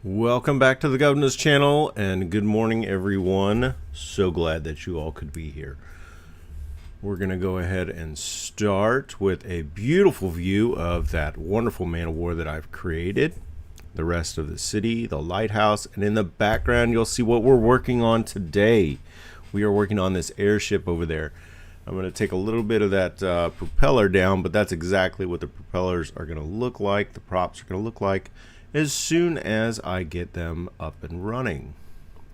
Welcome back to the Governor's channel, and good morning everyone. So glad that you all could be here. We're going to go ahead and start with a beautiful view of that wonderful man of war that I've created, the rest of the city, the lighthouse, and in the background you'll see what we're working on today. We are working on this airship over there. I'm going to take a little bit of that propeller down, but that's exactly what the propellers are going to look like, the props are going to look like, as soon as I get them up and running.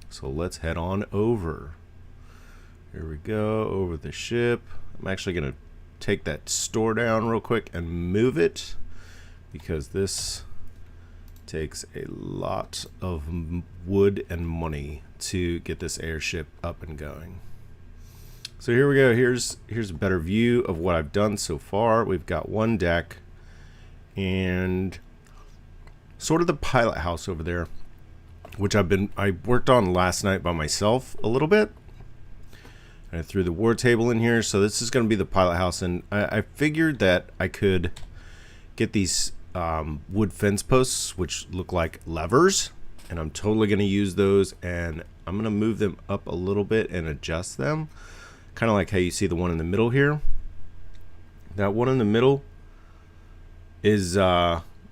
So let's head on over. Here we go, over the ship. I'm actually going to take that store down real quick and move it, because this takes a lot of wood and money to get this airship up and going. So here we go. Here's a better view of what I've done so far. We've got one deck and sort of the pilot house over there, which I worked on last night by myself a little bit. I threw the war table in here, so this is going to be the pilot house, and I figured that I could get these wood fence posts, which look like levers, and I'm totally going to use those, and I'm going to move them up a little bit and adjust them, kind of like how you see the one in the middle here. That one in the middle is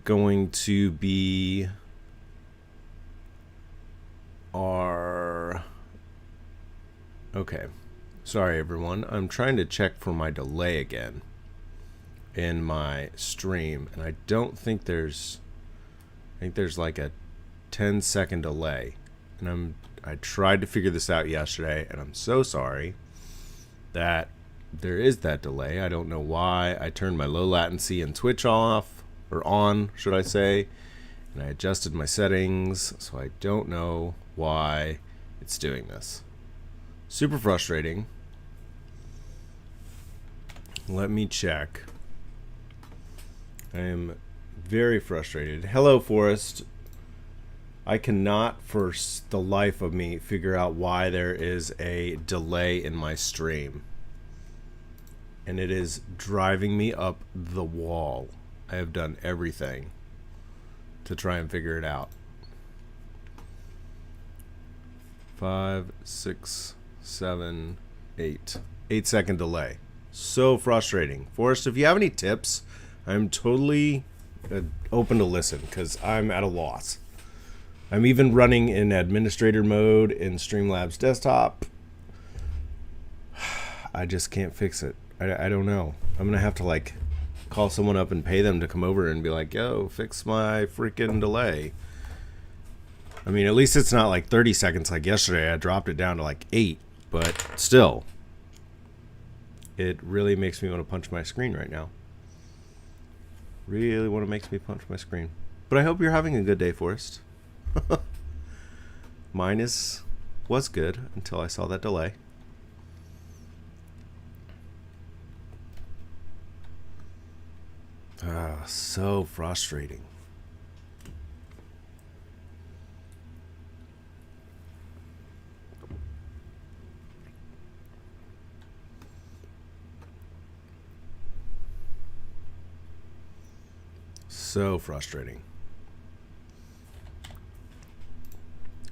going to be our... Okay, sorry everyone, I'm trying to check for my delay again in my stream, and I don't think there's... I think there's like a 10-second delay, and I tried to figure this out yesterday, and I'm so sorry that there is that delay. I don't know why. I turned my low latency and Twitch off, or on, should I say, and I adjusted my settings, so I don't know why it's doing this. Super frustrating. Let me check. I am very frustrated. Hello, Forrest. I cannot for the life of me figure out why there is a delay in my stream, and it is driving me up the wall. I have done everything to try and figure it out. 5, 6, 7, 8. 8-second delay. So frustrating. Forrest, if you have any tips, I'm totally open to listen, because I'm at a loss. I'm even running in administrator mode in Streamlabs desktop. I just can't fix it. I don't know. I'm gonna have to like call someone up and pay them to come over and be like, yo, fix my freaking delay. I mean, at least it's not like 30 seconds like yesterday. I dropped it down to like 8, but still, it really makes me want to punch my screen right now. Really want to make me punch my screen. But I hope you're having a good day, Forrest. Mine was good until I saw that delay. So frustrating. So frustrating.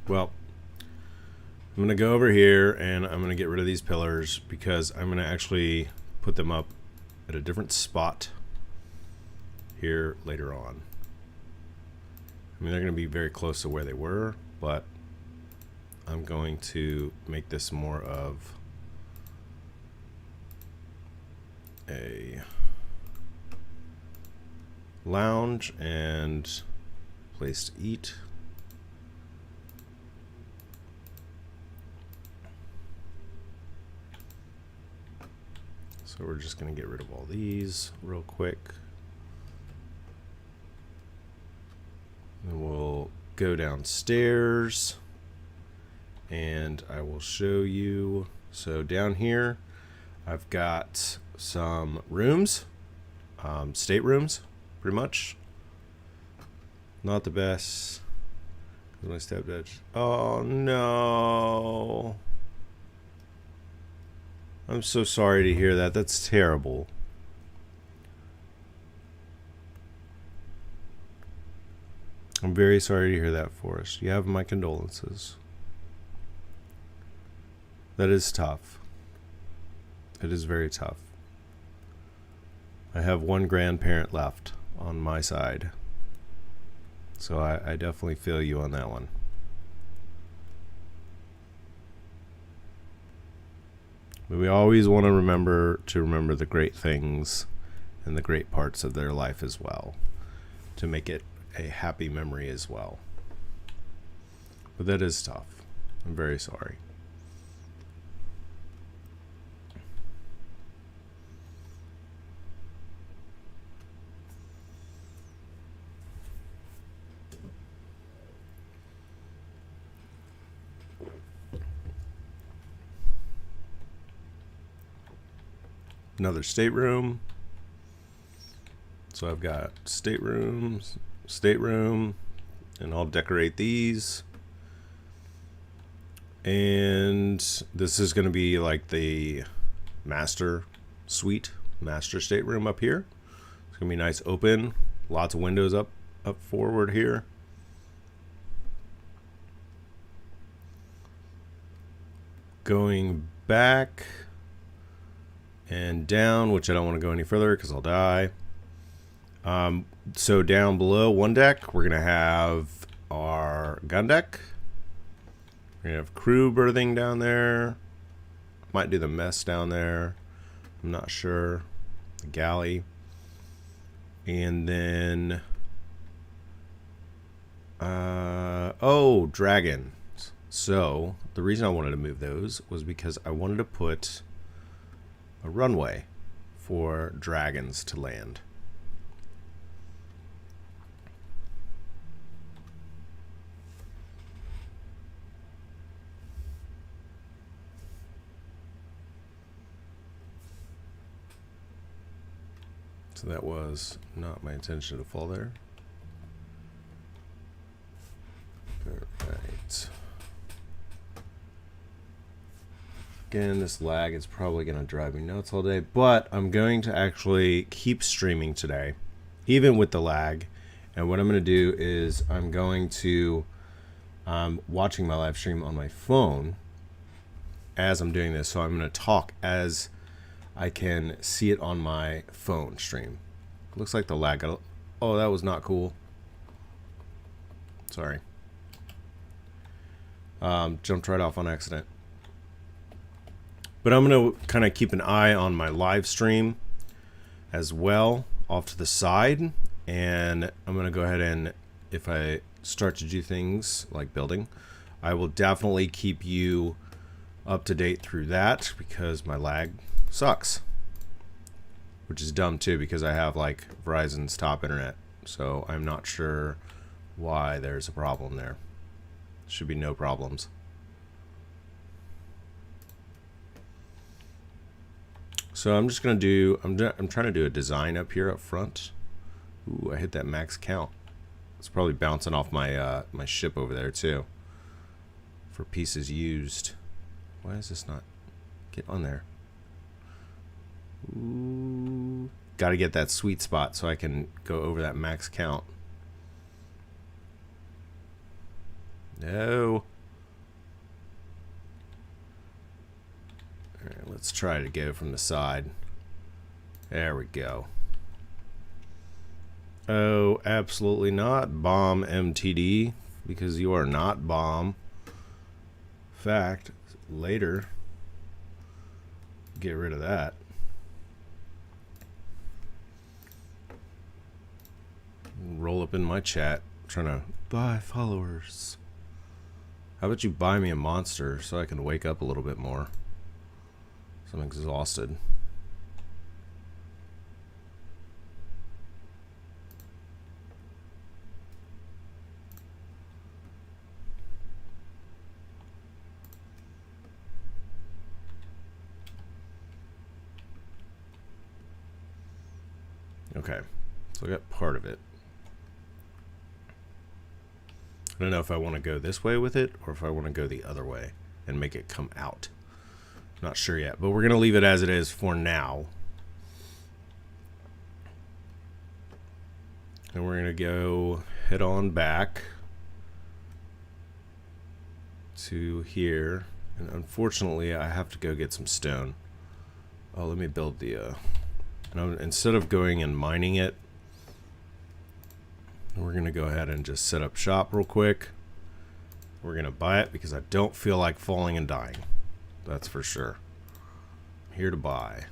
Well, I'm going to go over here and I'm going to get rid of these pillars, because I'm going to actually put them up at a different spot here later on. I mean, they're going to be very close to where they were, but I'm going to make this more of a lounge and place to eat. So we're just going to get rid of all these real quick. And we'll go downstairs and I will show you. So down here I've got some rooms, staterooms, pretty much. Not the best. My stepdad. Oh no. I'm so sorry to hear that. That's terrible. I'm very sorry to hear that, Forrest. You have my condolences. That is tough. It is very tough. I have one grandparent left on my side, so I definitely feel you on that one. But we always want to remember the great things and the great parts of their life as well, to make it a happy memory as well. But that is tough. I'm very sorry. Another stateroom. So I've got stateroom, and I'll decorate these. And this is going to be like the master suite, master stateroom up here. It's going to be nice, open, lots of windows up forward here. Going back and down, which I don't want to go any further because I'll die. So down below one deck, we're going to have our gun deck. We're going to have crew berthing down there. Might do the mess down there. I'm not sure. The galley. And then... oh, dragons. So, the reason I wanted to move those was because I wanted to put a runway for dragons to land. So that was not my intention to fall there. All right. Again, this lag is probably going to drive me nuts all day, but I'm going to actually keep streaming today, even with the lag. And what I'm going to do is I'm going to watching my live stream on my phone as I'm doing this. So I'm going to talk as I can see it on my phone stream. Looks like the lag got... Oh, that was not cool. Sorry. Jumped right off on accident. But I'm going to kind of keep an eye on my live stream as well off to the side. And I'm going to go ahead and, if I start to do things like building, I will definitely keep you up to date through that because my lag sucks. Which is dumb too because I have like Verizon's top internet. So I'm not sure why there's a problem there. Should be no problems. So I'm just gonna do, I'm trying to do a design up here up front. Ooh, I hit that max count. It's probably bouncing off my my ship over there too. For pieces used. Why is this not get on there? Ooh, gotta get that sweet spot so I can go over that max count. No. Alright, let's try to go from the side. There we go. Oh, absolutely not. Bomb MTD, because you are not bomb. In fact, later, get rid of that. Roll up in my chat, trying to buy followers. How about you buy me a monster so I can wake up a little bit more? I'm exhausted. Okay, so I got part of it. I don't know if I want to go this way with it or if I want to go the other way and make it come out. Not sure yet, but we're going to leave it as it is for now. And we're going to go head on back to here, and unfortunately I have to go get some stone. Oh, let me build the instead of going and mining it, we're gonna go ahead and just set up shop real quick. We're gonna buy it because I don't feel like falling and dying, that's for sure. I'm here to buy.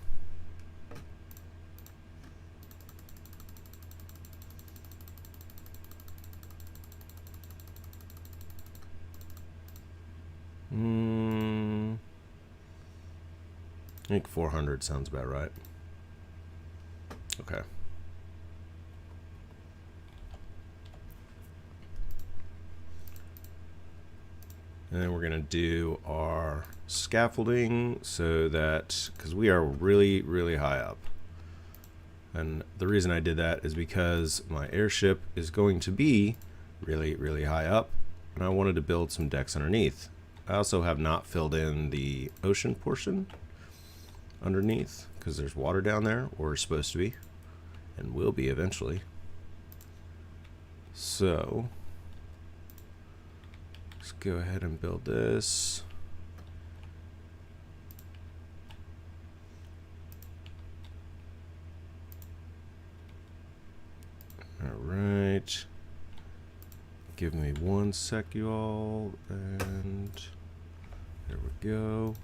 I think 400 sounds about right. Okay. And then we're going to do our scaffolding so that, because we are really, really high up. And the reason I did that is because my airship is going to be really, really high up, and I wanted to build some decks underneath. I also have not filled in the ocean portion underneath because there's water down there, or is supposed to be, and will be eventually. So let's go ahead and build this. All right. Give me one sec, you all, and there we go.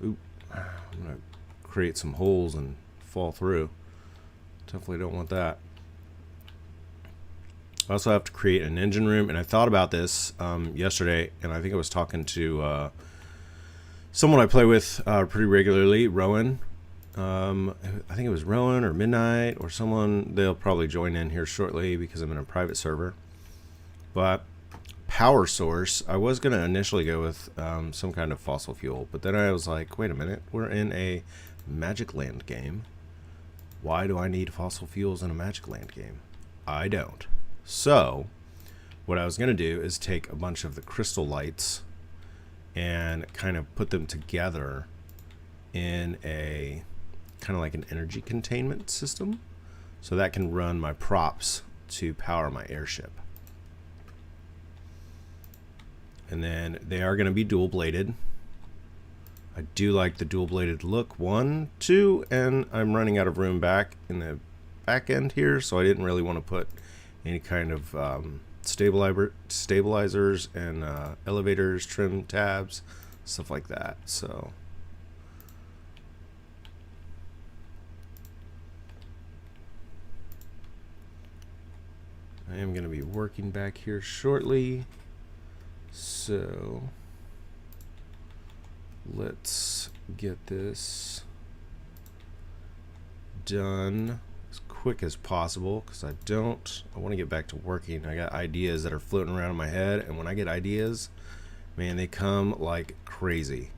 Oop, I'm gonna create some holes and fall through. Definitely don't want that. I also have to create an engine room, and I thought about this yesterday, and I think I was talking to someone I play with pretty regularly, Rowan. I think it was Rowan or Midnight or someone. They'll probably join in here shortly because I'm in a private server. But power source, I was going to initially go with some kind of fossil fuel, but then I was like, wait a minute, we're in a Magic Land game. Why do I need fossil fuels in a Magic Land game? I don't. So what I was going to do is take a bunch of the crystal lights and kind of put them together in a kind of like an energy containment system, so that can run my props to power my airship. And then they are going to be dual bladed. I do like the dual bladed look, 1, 2, and I'm running out of room back in the back end here, so I didn't really want to put any kind of stabilizers and elevators, trim tabs, stuff like that. So I am going to be working back here shortly, so let's get this done as quick as possible, because I want to get back to working. I got ideas that are floating around in my head, and when I get ideas, man, they come like crazy,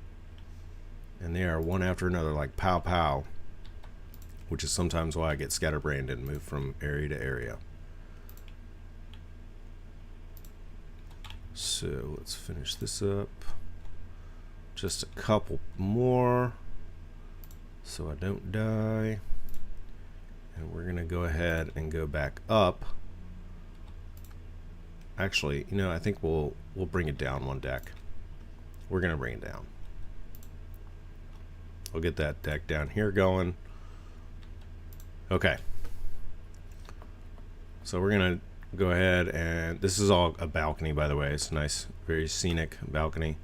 and they are one after another, like pow pow, which is sometimes why I get scatterbrained and move from area to area. So let's finish this up. Just a couple more so I don't die. And we're going to go ahead and go back up. Actually, you know, I think we'll bring it down one deck. We're going to bring it down. We'll get that deck down here going. Okay. So we're going to go ahead, and this is all a balcony, by the way. It's a nice, very scenic balcony.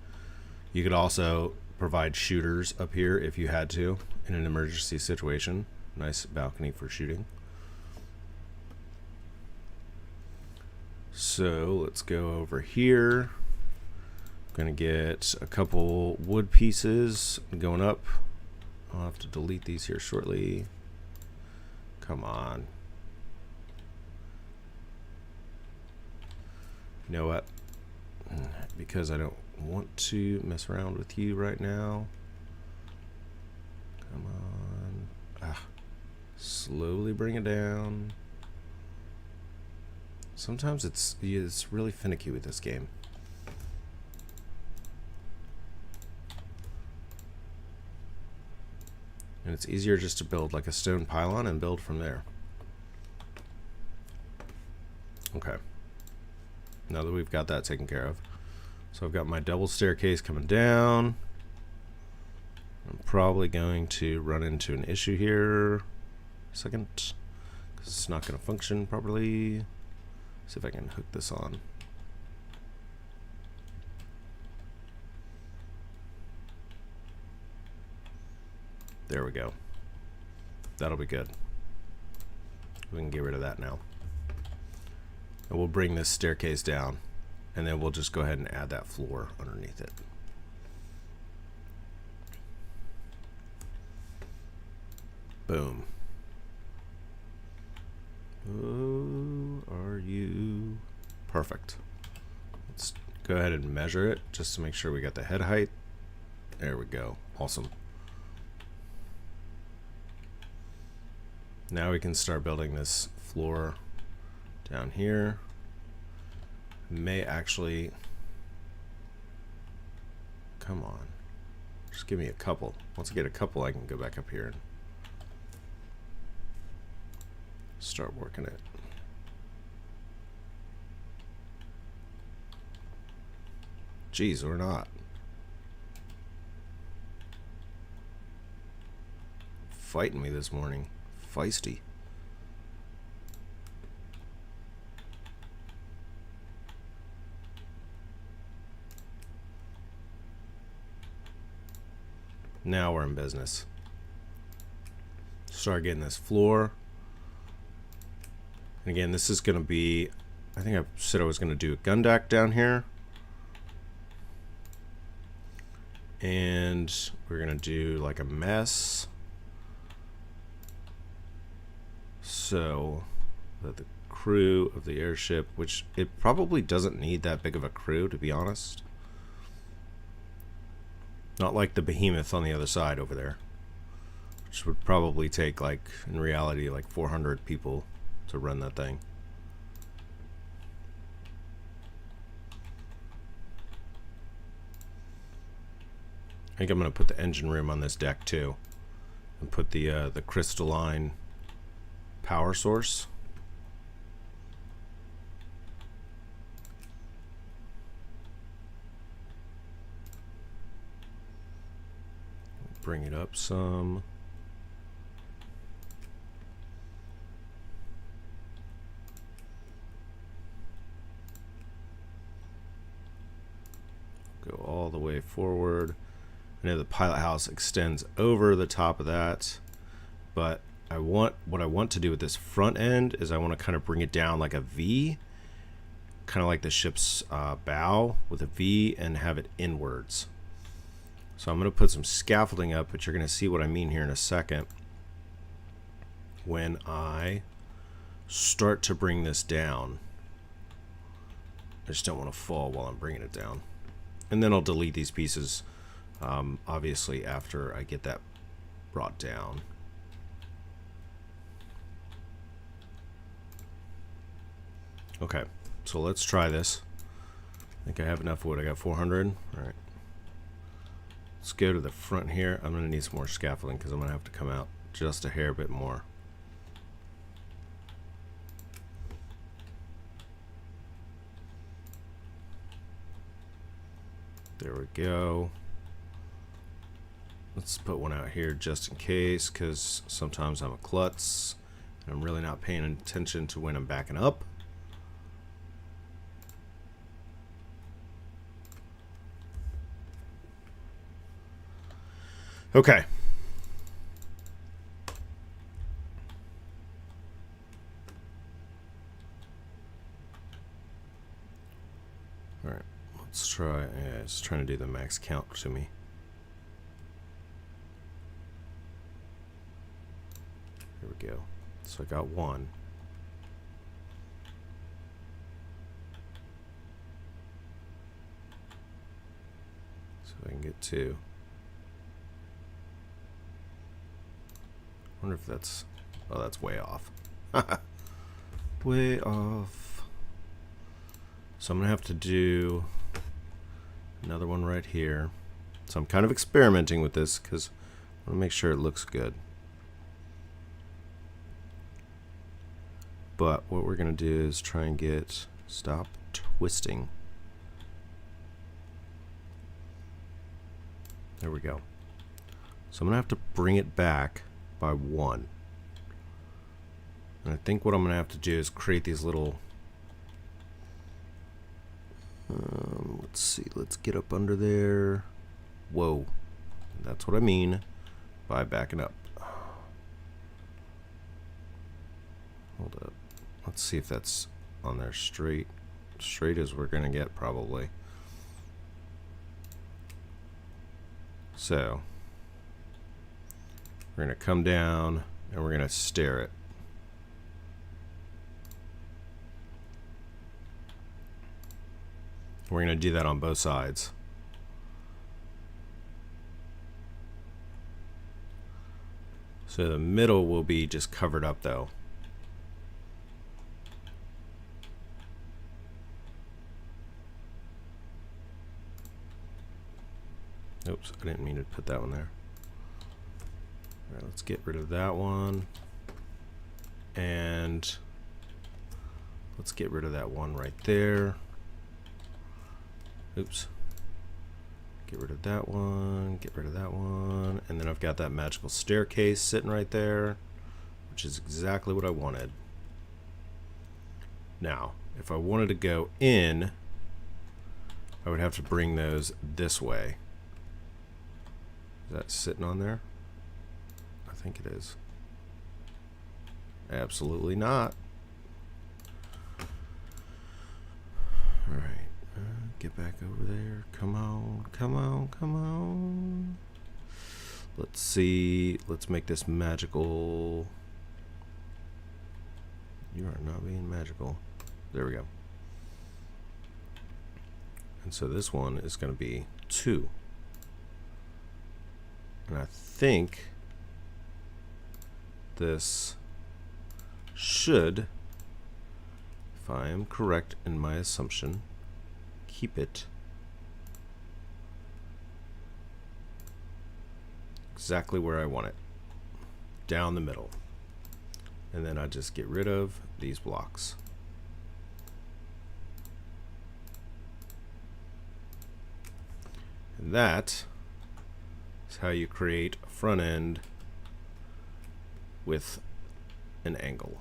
You could also provide shooters up here if you had to in an emergency situation. Nice balcony for shooting. So let's go over here. I'm gonna get a couple wood pieces going up. I'll have to delete these here shortly. Come on. You know what? Because I don't want to mess around with you right now. Come on. Slowly bring it down. Sometimes it's really finicky with this game. And it's easier just to build like a stone pylon and build from there. Okay. Now that we've got that taken care of. So I've got my double staircase coming down. I'm probably going to run into an issue here. A second. Because it's not going to function properly. See if I can hook this on. There we go. That'll be good. We can get rid of that now. And we'll bring this staircase down, and then we'll just go ahead and add that floor underneath it. Boom. Oh, are you perfect? Let's go ahead and measure it just to make sure we got the head height. There we go. Awesome. Now we can start building this floor down here. May actually, come on, just give me a couple. Once I get a couple, I can go back up here and start working it. Geez, or not. Fighting me this morning. Feisty. Now we're in business. Start getting this floor. And again, this is going to be, I think I said I was going to do a gun deck down here. And we're going to do like a mess. So that the crew of the airship, which it probably doesn't need that big of a crew, to be honest. Not like the behemoth on the other side over there, which would probably take, like, in reality, like 400 people to run that thing. I think I'm going to put the engine room on this deck too, and put the crystalline power source. Bring it up some. Go all the way forward. I know the pilot house extends over the top of that, but what I want to do with this front end is I want to kind of bring it down like a V, kind of like the ship's bow with a V, and have it inwards. So I'm going to put some scaffolding up, but you're going to see what I mean here in a second when I start to bring this down. I just don't want to fall while I'm bringing it down. And then I'll delete these pieces, obviously, after I get that brought down. Okay, so let's try this. I think I have enough wood. I got 400. All right. Let's go to the front here. I'm going to need some more scaffolding because I'm going to have to come out just a hair bit more. There we go. Let's put one out here just in case, because sometimes I'm a klutz and I'm really not paying attention to when I'm backing up. Okay. All right. Let's try. Yeah, it's trying to do the max count to me. Here we go. So I got one. So I can get two. Wonder if that's, oh, that's way off. Way off. So I'm gonna have to do another one right here. So I'm kind of experimenting with this because I want to make sure it looks good. But what we're going to do is try and get, stop twisting. There we go. So I'm going to have to bring it back by 1. And I think what I'm going to have to do is create these little, let's see, let's get up under there. Whoa. That's what I mean by backing up. Hold up. Let's see if that's on there straight. Straight as we're going to get, probably. So we're going to come down and we're going to stare it. We're going to do that on both sides. So the middle will be just covered up though. Oops, I didn't mean to put that one there. All right, let's get rid of that one. And let's get rid of that one right there. Oops. Get rid of that one, get rid of that one. And then I've got that magical staircase sitting right there, which is exactly what I wanted. Now, if I wanted to go in, I would have to bring those this way. Is that sitting on there? I think it is. Absolutely not. All right. Get back over there. Come on, come on, come on. Let's see. Let's make this magical. You are not being magical. There we go. And so this one is going to be 2. And I think this should, if I am correct in my assumption, keep it exactly where I want it, down the middle. And then I just get rid of these blocks. And that is how you create a front end with an angle.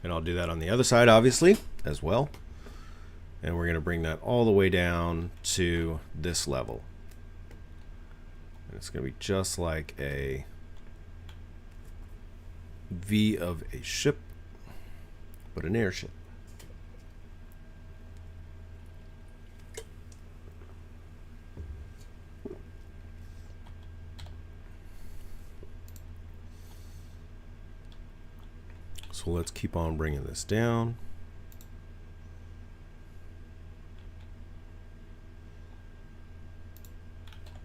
And I'll do that on the other side, obviously, as well. And we're going to bring that all the way down to this level. And it's going to be just like a V of a ship, but an airship. So let's keep on bringing this down.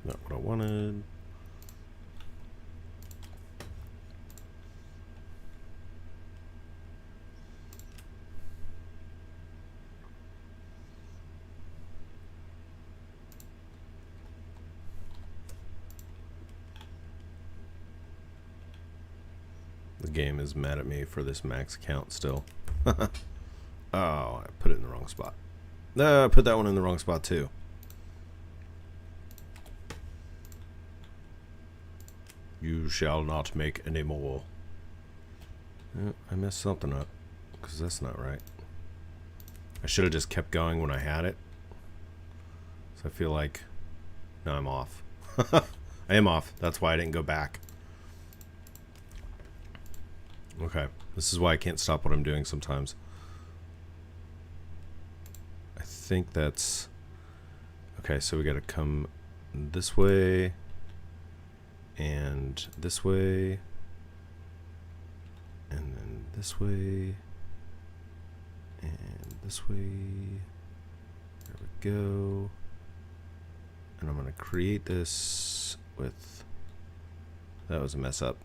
Not what I wanted. The game is mad at me for this max count still. Oh, I put it in the wrong spot. No, I put that one in the wrong spot too. You shall not make any more. I messed something up because that's not right. I should have just kept going when I had it. So I feel like now I'm off. I am off. That's why I didn't go back. Okay, this is why I can't stop what I'm doing sometimes. I think that's okay. So we got to come this way and this way and then this way and this way. There we go. And I'm going to create this with, that was a mess up.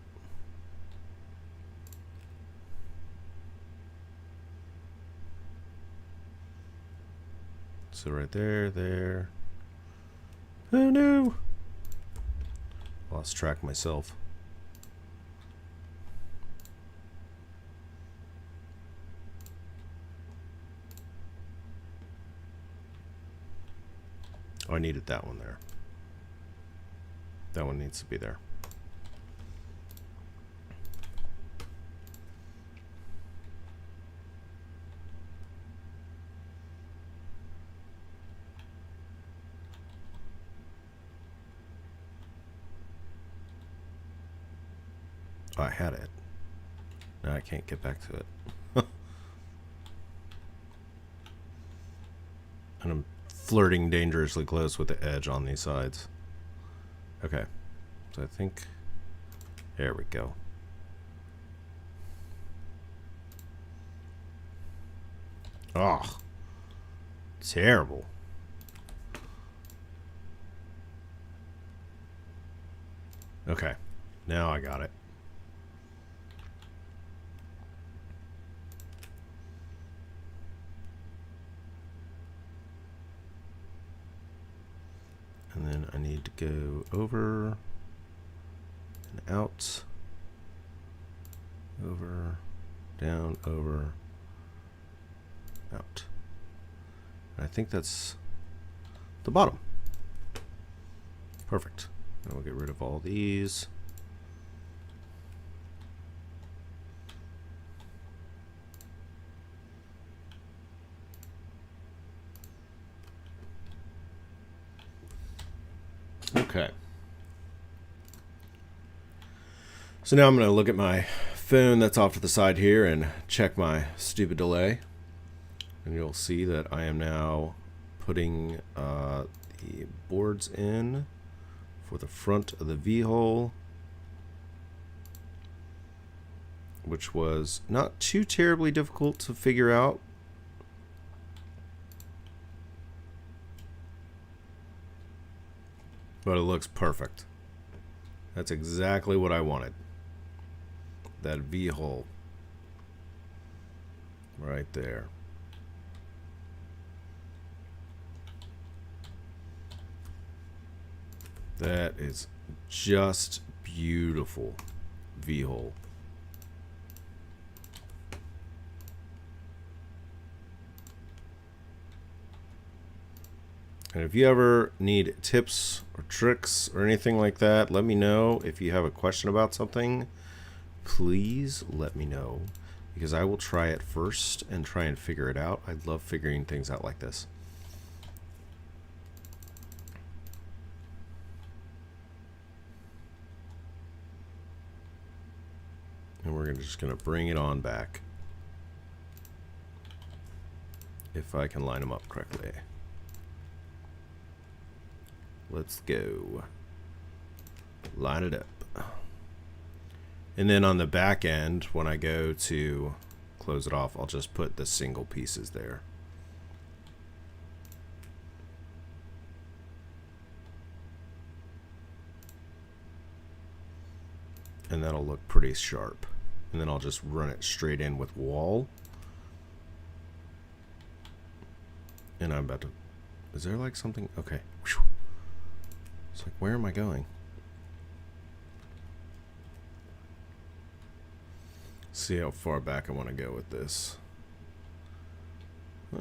So right there, there. Oh no! Lost track myself. Oh, I needed that one there. That one needs to be there. Oh, I had it. Now I can't get back to it. And I'm flirting dangerously close with the edge on these sides. Okay. So I think... There we go. Oh. Terrible. Okay. Now I got it. And then I need to go over and out, over, down, over, out. And I think that's the bottom. Perfect. And we'll get rid of all these. Okay. So now I'm going to look at my phone that's off to the side here and check my stupid delay. And you'll see that I am now putting the boards in for the front of the V-hole, which was not too terribly difficult to figure out. But it looks perfect. That's exactly what I wanted. That V-hole right there. That is just beautiful V-hole. And if you ever need tips or tricks or anything like that, let me know. If you have a question about something, please let me know, because I will try it first and try and figure it out. I love figuring things out like this. And we're just going to bring it on back, if I can line them up correctly. Let's go. Line it up. And then on the back end, when I go to close it off, I'll just put the single pieces there. And that'll look pretty sharp. And then I'll just run it straight in with wall. And I'm about to... Is there like something? Okay. Whew. It's like, where am I going? See how far back I want to go with this. I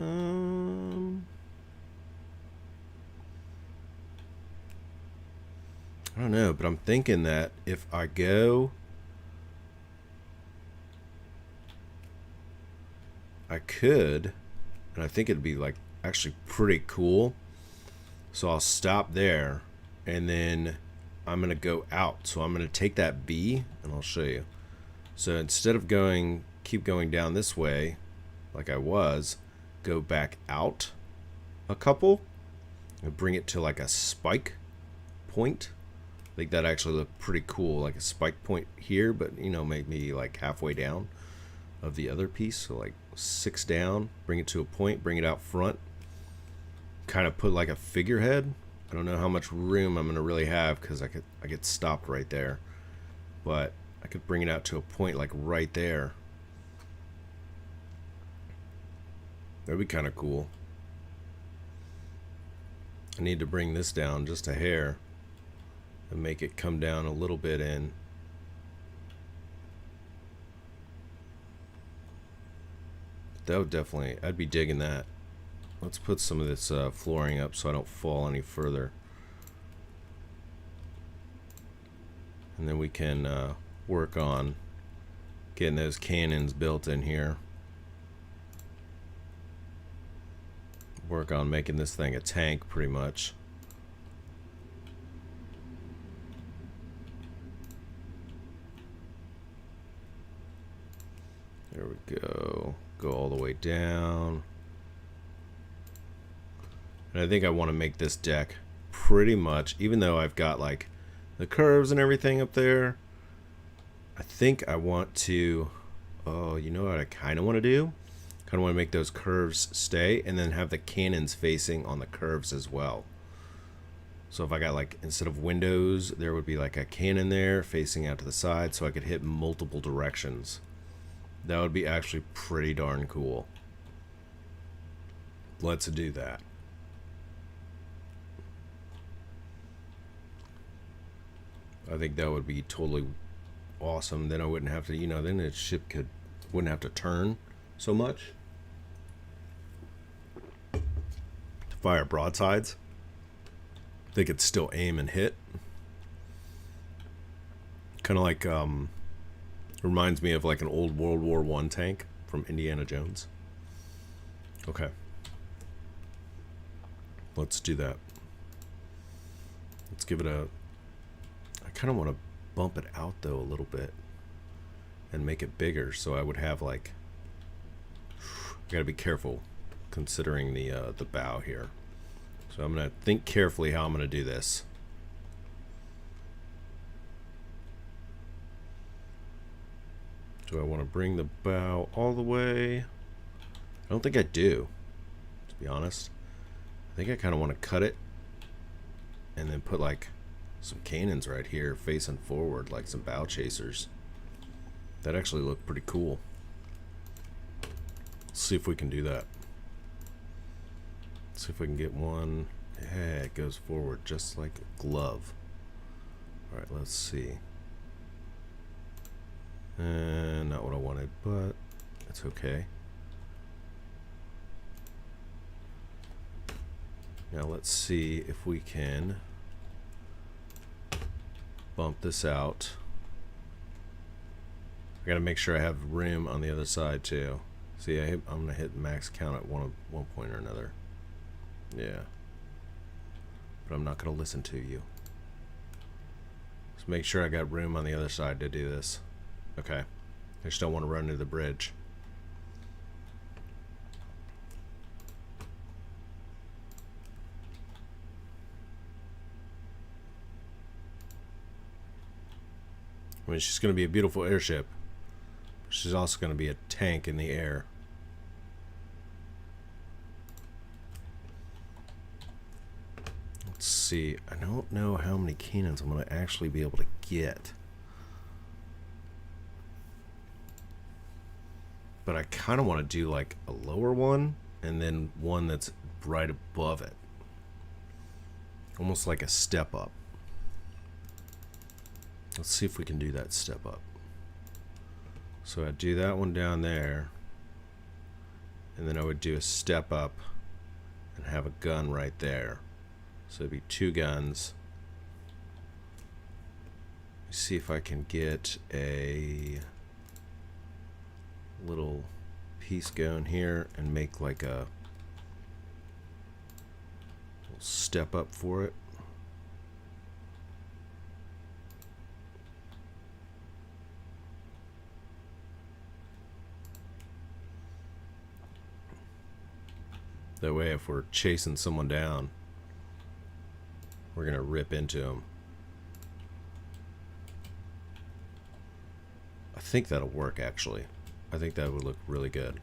don't know, but I'm thinking that if I go, I could, and I think it'd be like actually pretty cool. So I'll stop there, and then I'm going to go out. So I'm going to take that B, and I'll show you. So instead of keep going down this way, like I was, go back out a couple, and bring it to like a spike point. I think that actually looked pretty cool, like a spike point here, but you know, maybe like halfway down of the other piece. So like 6 down, bring it to a point, bring it out front, kind of put like a figurehead. I don't know how much room I'm going to really have, because I get stopped right there, but I could bring it out to a point like right there. That'd be kind of cool. I need to bring this down just a hair and make it come down a little bit in. That would definitely, I'd be digging that. let's put some of this flooring up so I don't fall any further. And then we can work on getting those cannons built in here. Work on making this thing a tank pretty much. There we go. Go all the way down. And I think I want to make this deck pretty much, even though I've got like the curves and everything up there, I think I want to, oh, you know what I kind of want to do? Kind of want to make those curves stay and then have the cannons facing on the curves as well. So if I got like, instead of windows, there would be like a cannon there facing out to the side so I could hit multiple directions. That would be actually pretty darn cool. Let's do that. I think that would be totally awesome. Then I wouldn't have to, you know, then the ship wouldn't have to turn so much to fire broadsides. They could still aim and hit. Kind of like, reminds me of like an old World War I tank from Indiana Jones. Okay. Let's do that. Let's give it a... I kind of want to bump it out though a little bit and make it bigger, so I would have like... I gotta be careful considering the bow here. So I'm gonna think carefully how I'm gonna do this. Do I want to bring the bow all the way? I don't think I do, to be honest. I think I kind of want to cut it and then put like some cannons right here facing forward, like some bow chasers. That actually looked pretty cool. Let's see if we can do that. Let's see if we can get one. Yeah, it goes forward just like a glove. All right, let's see. Not what I wanted, but it's okay. Now let's see if we can bump this out. I gotta make sure I have room on the other side too. See, I'm gonna hit max count at one point or another. Yeah, but I'm not gonna listen to you. Just make sure I got room on the other side to do this. Okay, I just don't want to run into the bridge. I mean, she's going to be a beautiful airship. She's also going to be a tank in the air. Let's see. I don't know how many cannons I'm going to actually be able to get. But I kind of want to do like a lower one and then one that's right above it. Almost like a step up. Let's see if we can do that step up. So I'd do that one down there. And then I would do a step up and have a gun right there. So it'd be two guns. Let's see if I can get a little piece going here and make like a little step up for it. That way if we're chasing someone down, we're gonna rip into them. I think that'll work actually. I think that would look really good.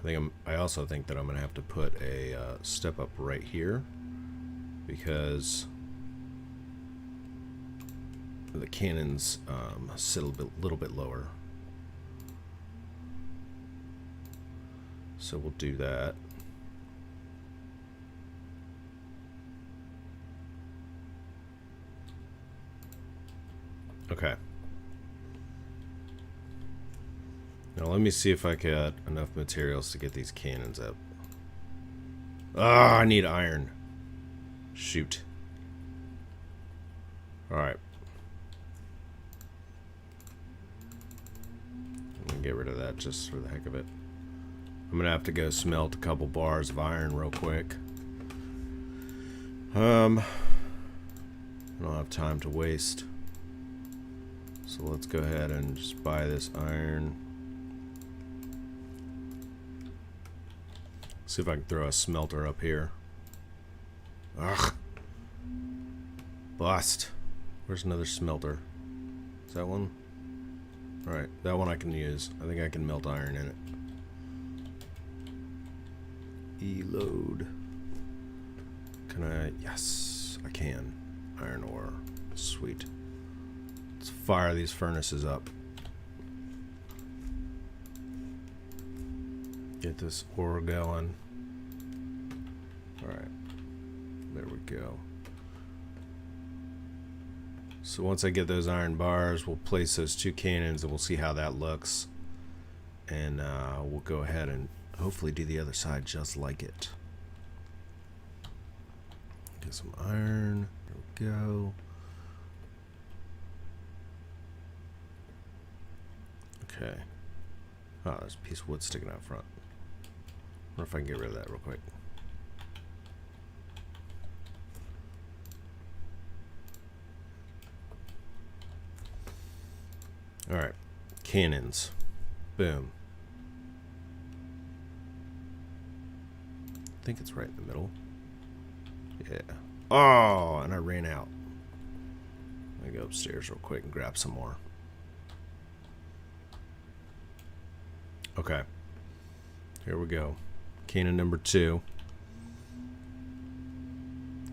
I also think that I'm gonna have to put a step up right here because the cannons sit a little bit lower. So we'll do that. Okay. Now let me see if I got enough materials to get these cannons up. Ah, I need iron. Shoot. Alright. I'm gonna get rid of that just for the heck of it. I'm gonna have to go smelt a couple bars of iron real quick. I don't have time to waste. So let's go ahead and just buy this iron. See if I can throw a smelter up here. Ugh. Bust. Where's another smelter? Is that one? Alright, that one I can use. I think I can melt iron in it. E-load. Can I? Yes, I can. Iron ore. Sweet. Let's fire these furnaces up. Get this ore going. Alright. There we go. So once I get those iron bars, we'll place those two cannons and we'll see how that looks. And we'll go ahead and hopefully do the other side just like it. Get some iron. There we go. Okay. Oh, there's a piece of wood sticking out front. I wonder if I can get rid of that real quick. Alright. Cannons. Boom. I think it's right in the middle. Yeah. Oh, and I ran out. Let me go upstairs real quick and grab some more. Okay. Here we go. Cannon number 2.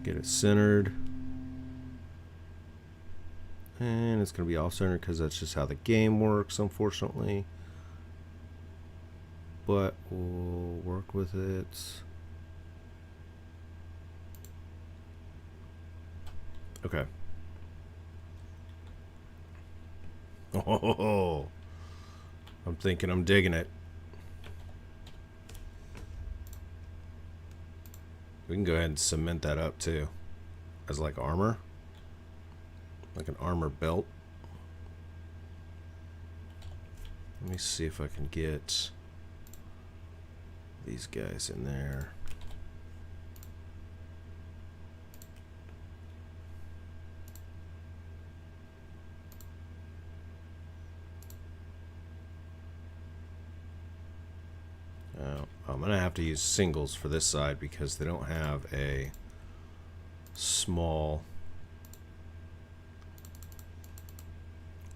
Get it centered. And it's going to be off-center because that's just how the game works, unfortunately. But we'll work with it. Okay. Oh, I'm thinking I'm digging it. We can go ahead and cement that up too. As like armor. Like an armor belt. Let me see if I can get these guys in there. I'm gonna have to use singles for this side because they don't have a small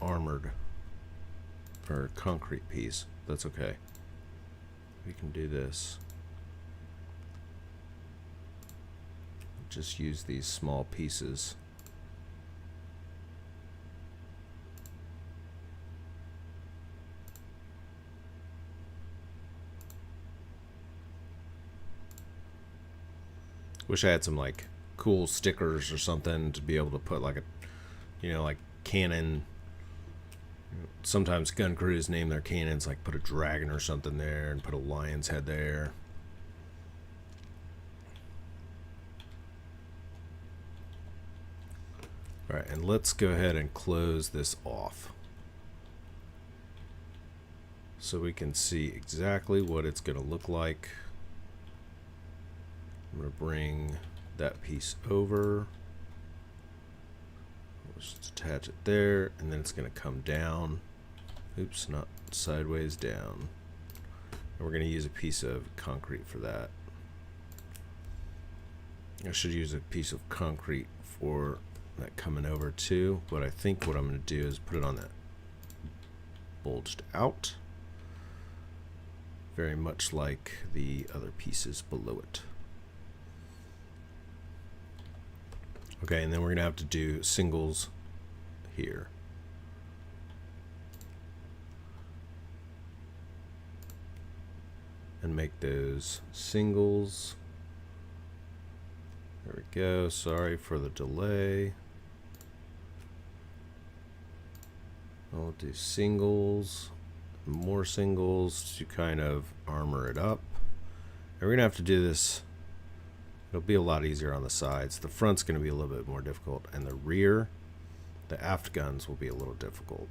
armored or concrete piece. That's okay. We can do this. Just use these small pieces. Wish I had some like cool stickers or something to be able to put like a, you know, like cannon. Sometimes gun crews name their cannons like put a dragon or something there and put a lion's head there. Alright, and let's go ahead and close this off so we can see exactly what it's going to look like. I'm going to bring that piece over. Let's just attach it there, and then it's going to come down. Oops, not sideways, down. And we're going to use a piece of concrete for that. I should use a piece of concrete for that coming over too, but I think what I'm going to do is put it on that bulged out. Very much like the other pieces below it. Okay, and then we're going to have to do singles here. And make those singles. There we go. Sorry for the delay. I'll do singles, more singles to kind of armor it up. And we're going to have to do this It'll be a lot easier on the sides. The front's going to be a little bit more difficult, and the rear, the aft guns will be a little difficult.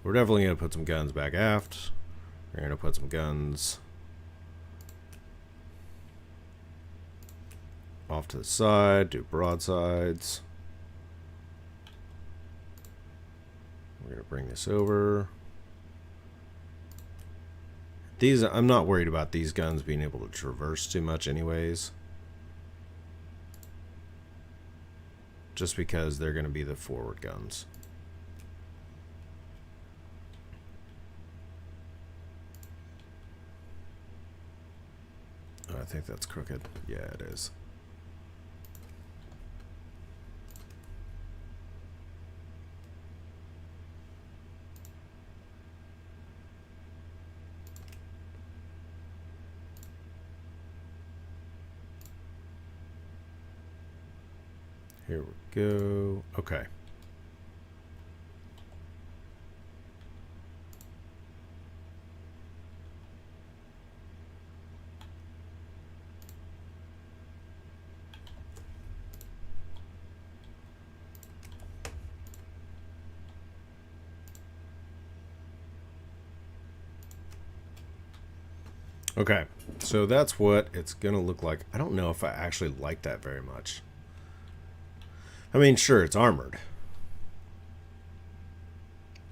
We're definitely going to put some guns back aft. We're going to put some guns off to the side, do broadsides. We're going to bring this over. These, I'm not worried about these guns being able to traverse too much anyways. Just because they're going to be the forward guns. Oh, I think that's crooked. Yeah, it is. Here we go. Okay. Okay, so that's what it's going to look like. I don't know if I actually like that very much. I mean, sure, it's armored.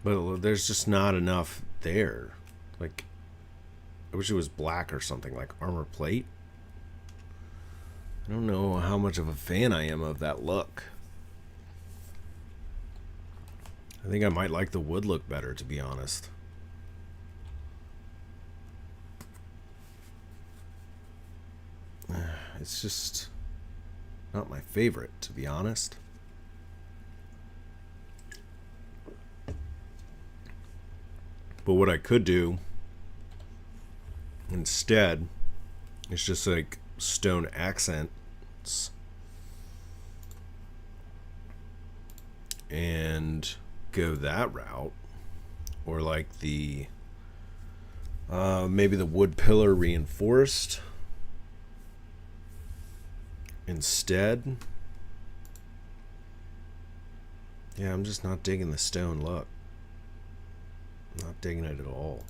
But there's just not enough there. Like, I wish it was black or something, like armor plate. I don't know how much of a fan I am of that look. I think I might like the wood look better, to be honest. It's just not my favorite, to be honest. But what I could do instead is just like stone accents and go that route, or like the maybe the wood pillar reinforced instead. Yeah, I'm just not digging the stone look. Not digging it at all.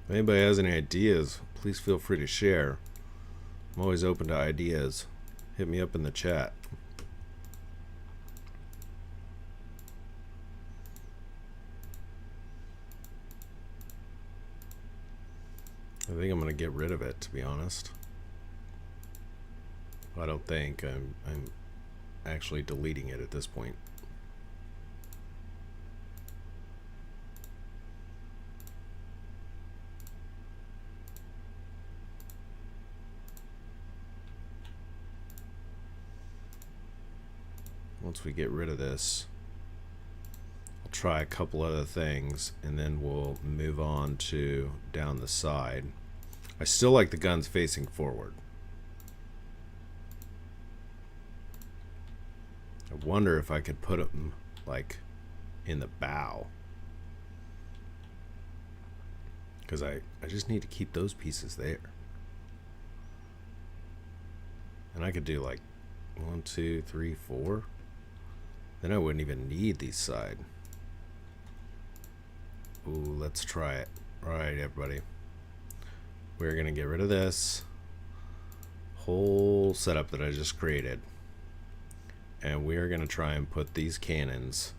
If anybody has any ideas, please feel free to share. I'm always open to ideas. Hit me up in the chat. I think I'm going to get rid of it, to be honest. I don't think. I'm actually deleting it at this point. Once we get rid of this, I'll try a couple other things, and then we'll move on to down the side. I still like the guns facing forward. I wonder if I could put them like in the bow, because I just need to keep those pieces there. And I could do like 1, 2, 3, 4. Then I wouldn't even need these side. Ooh, let's try it. All right, everybody. We're going to get rid of this whole setup that I just created. And we are going to try and put these cannons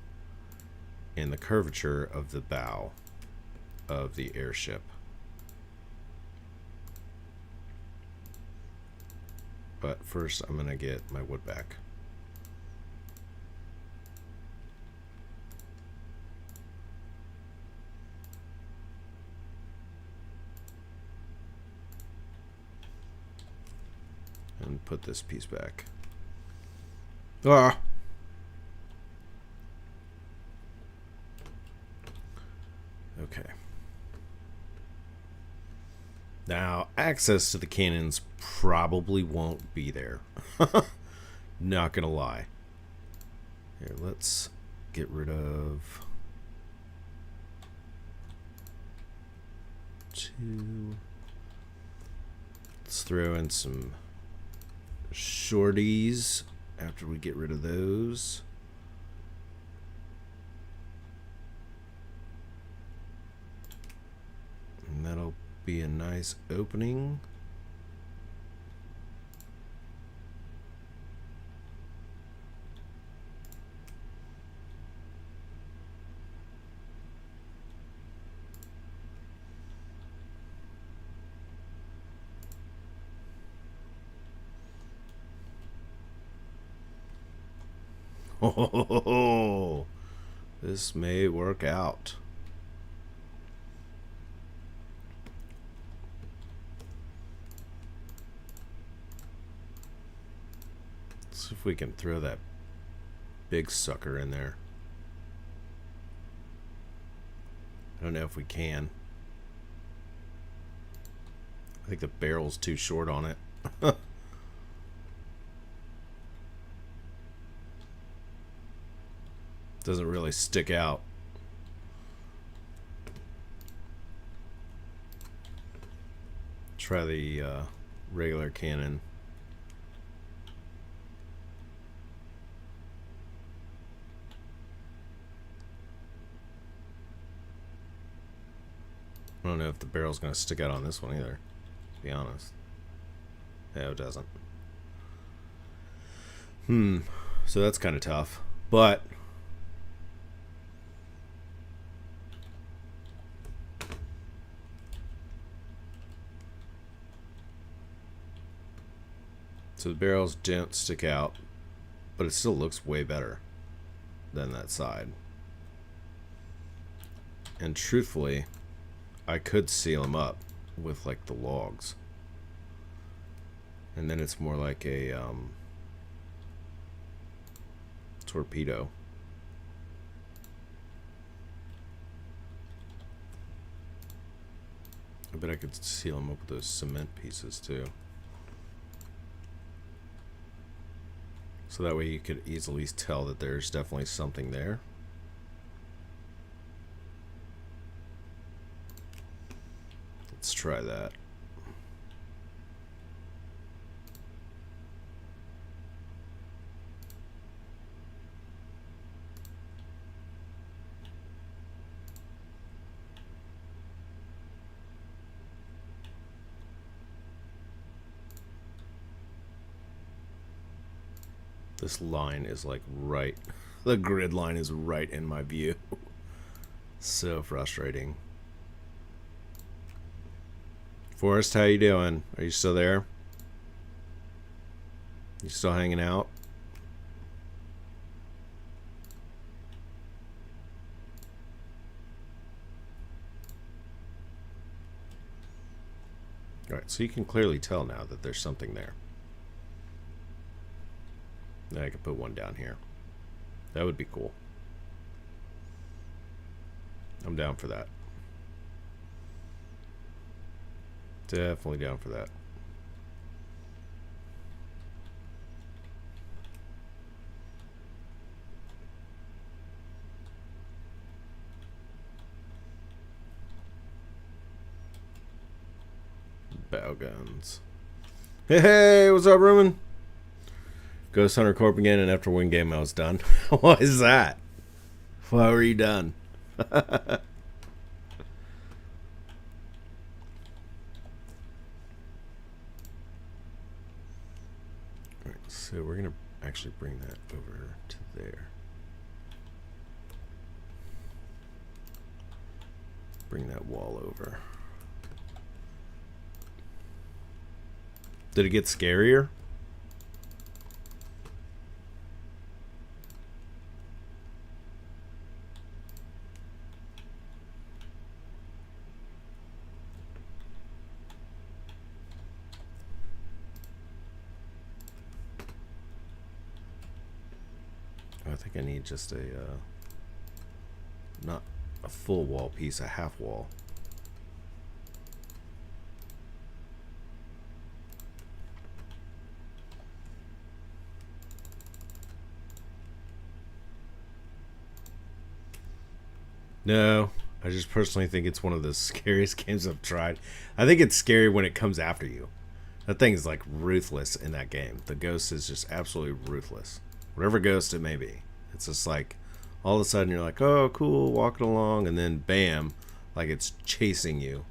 in the curvature of the bow of the airship. But first, I'm going to get my wood back. And put this piece back. Ah! Okay. Now, access to the cannons probably won't be there. Not gonna lie. Here, let's get rid of 2. Let's throw in some shorties after we get rid of those. And that'll be a nice opening. Oh, this may work out. Let's see if we can throw that big sucker in there. I don't know if we can. I think the barrel's too short on it. Doesn't really stick out. Try the regular cannon. I don't know if the barrel's going to stick out on this one either, to be honest. No, it doesn't. So that's kind of tough. But so the barrels don't stick out, but it still looks way better than that side. And truthfully, I could seal them up with like the logs. And then it's more like a torpedo. I bet I could seal them up with those cement pieces too. So that way you could easily tell that there's definitely something there. Let's try that. This line is like right, the grid line is right in my view. So frustrating. Forrest, how you doing? Are you still there? You still hanging out? Alright, so you can clearly tell now that there's something there. Then I could put one down here. That would be cool. I'm down for that. Definitely down for that. Bow guns. Hey, what's up, Ruben? Ghost Hunter Corp again, and after one game I was done. Why is that? Why were you done? Alright, so we're gonna actually bring that over to there. Bring that wall over. Did it get scarier? I think I need just a, not a full wall piece, a half wall. No, I just personally think it's one of the scariest games I've tried. I think it's scary when it comes after you. That thing is like ruthless in that game. The ghost is just absolutely ruthless. Whatever ghost it may be. It's just like all of a sudden you're like, oh, cool, walking along, and then bam, like it's chasing you.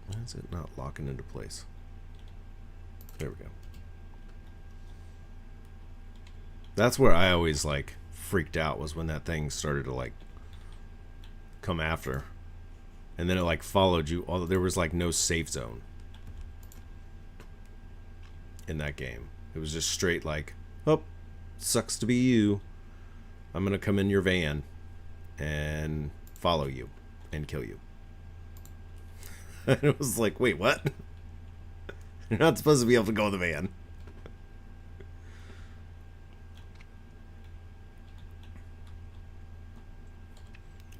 Why is it not locking into place? There we go. That's where I always like freaked out, was when that thing started to like come after. And then it like followed you. Although there was like no safe zone in that game. It was just straight like, oh, sucks to be you. I'm going to come in your van and follow you and kill you. And it was like, wait, what? You're not supposed to be able to go in the van.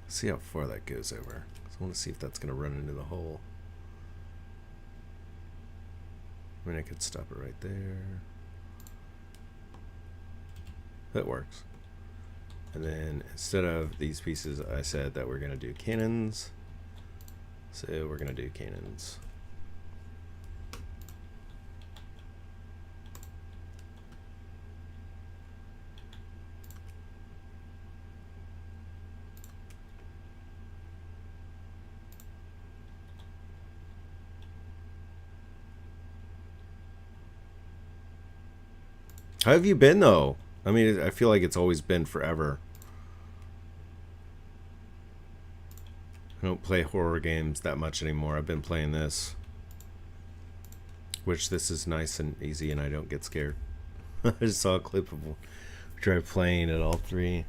See how far that goes over. I want to see if that's going to run into the hole. I mean, I could stop it right there. That works. And then instead of these pieces, I said that we're going to do cannons. So we're going to do cannons. How have you been, though? I mean, I feel like it's always been forever. I don't play horror games that much anymore. I've been playing this. Which this is nice and easy and I don't get scared. I just saw a clip of one. I tried playing it all three.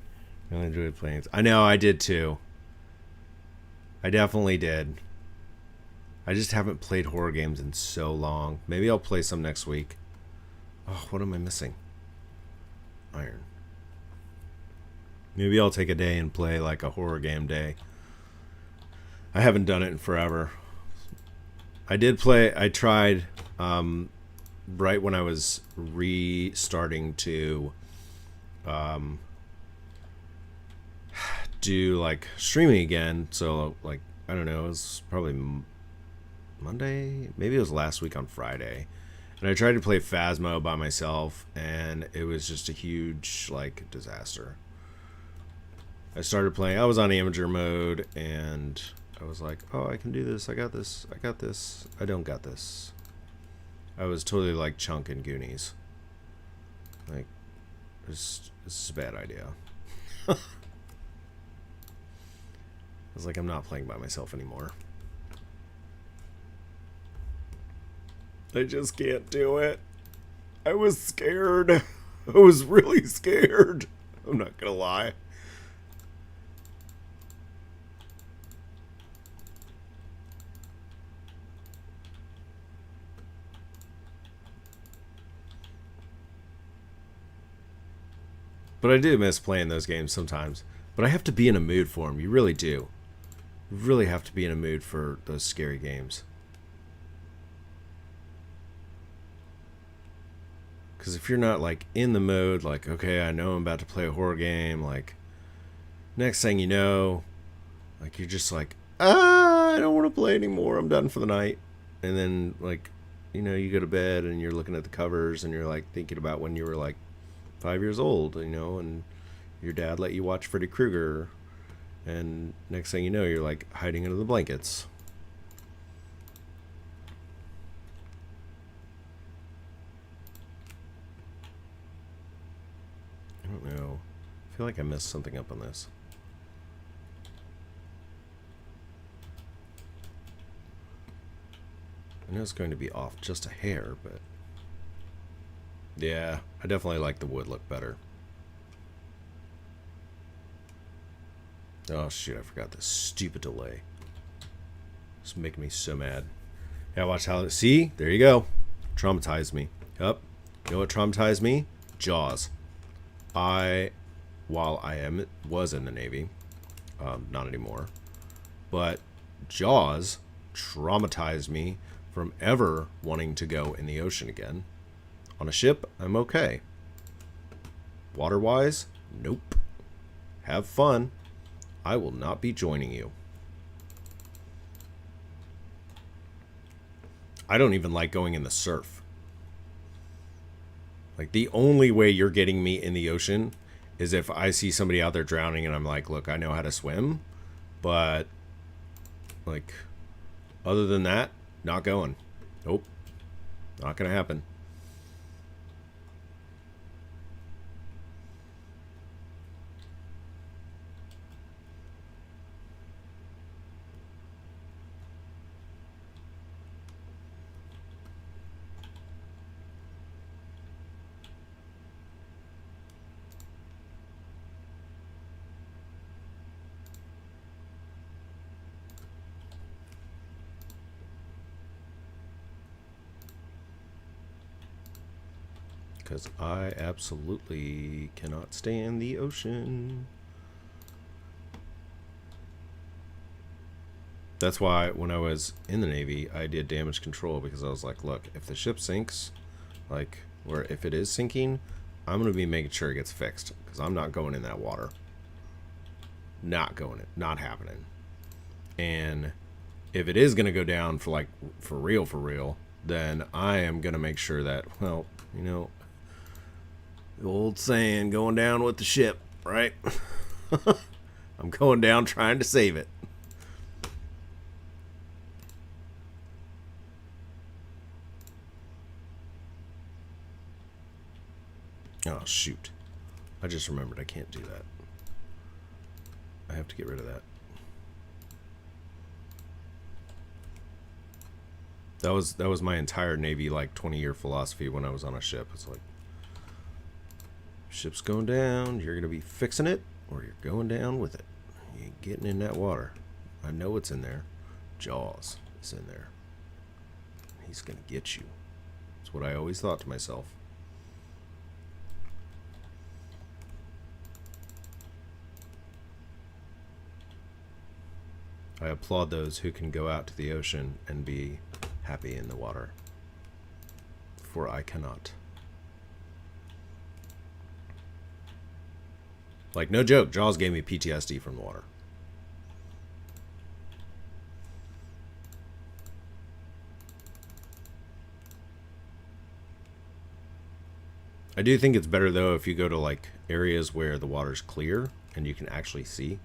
I really enjoyed playing it. I know, I did too. I definitely did. I just haven't played horror games in so long. Maybe I'll play some next week. Oh, what am I missing? Iron. Maybe I'll take a day and play like a horror game day. I haven't done it in forever. I tried right when I was restarting to do like streaming again. So like, I don't know, it was probably Monday, maybe it was last week on Friday. And I tried to play Phasmo by myself, and it was just a huge, like, disaster. I started playing, I was on amateur mode, and I was like, oh, I can do this, I got this, I got this, I don't got this. I was totally like Chunk and Goonies. Like, this is a bad idea. I was like, I'm not playing by myself anymore. I just can't do it. I was scared. I was really scared. I'm not gonna lie. But I do miss playing those games sometimes. But I have to be in a mood for them. You really do. You really have to be in a mood for those scary games. Because if you're not like in the mode, like, okay, I know I'm about to play a horror game, like, next thing you know, like, you're just like, I don't want to play anymore, I'm done for the night. And then, like, you know, you go to bed and you're looking at the covers and you're like thinking about when you were like 5 years old, you know, and your dad let you watch Freddy Krueger, and next thing you know, you're like hiding under the blankets. I don't know. I feel like I messed something up on this. I know it's going to be off just a hair, but yeah, I definitely like the wood look better. Oh shoot, I forgot this stupid delay. It's making me so mad. Yeah, watch how, see? There you go. Traumatized me. Yep. You know what traumatized me? Jaws. While I was in the Navy, not anymore, but Jaws traumatized me from ever wanting to go in the ocean again. On a ship, I'm okay. Water-wise, nope. Have fun. I will not be joining you. I don't even like going in the surf. Like, the only way you're getting me in the ocean is if I see somebody out there drowning and I'm like, look, I know how to swim, but, like, other than that, not going. Nope. Not gonna happen. Because I absolutely cannot stand the ocean. That's why when I was in the Navy, I did damage control, because I was like, look, if the ship sinks, like, or if it is sinking, I'm going to be making sure it gets fixed, because I'm not going in that water. Not going it. Not happening. And if it is going to go down for, like, for real, then I am going to make sure that, well, you know, the old saying, going down with the ship, right? I'm going down trying to save it. Oh, shoot. I just remembered I can't do that. I have to get rid of that. That was my entire Navy, like, 20-year philosophy when I was on a ship. It's like, ship's going down, you're going to be fixing it, or you're going down with it. You ain't getting in that water. I know it's in there. Jaws is in there. He's going to get you. That's what I always thought to myself. I applaud those who can go out to the ocean and be happy in the water. For I cannot. Like, no joke, Jaws gave me PTSD from the water. I do think it's better, though, if you go to, like, areas where the water's clear and you can actually see.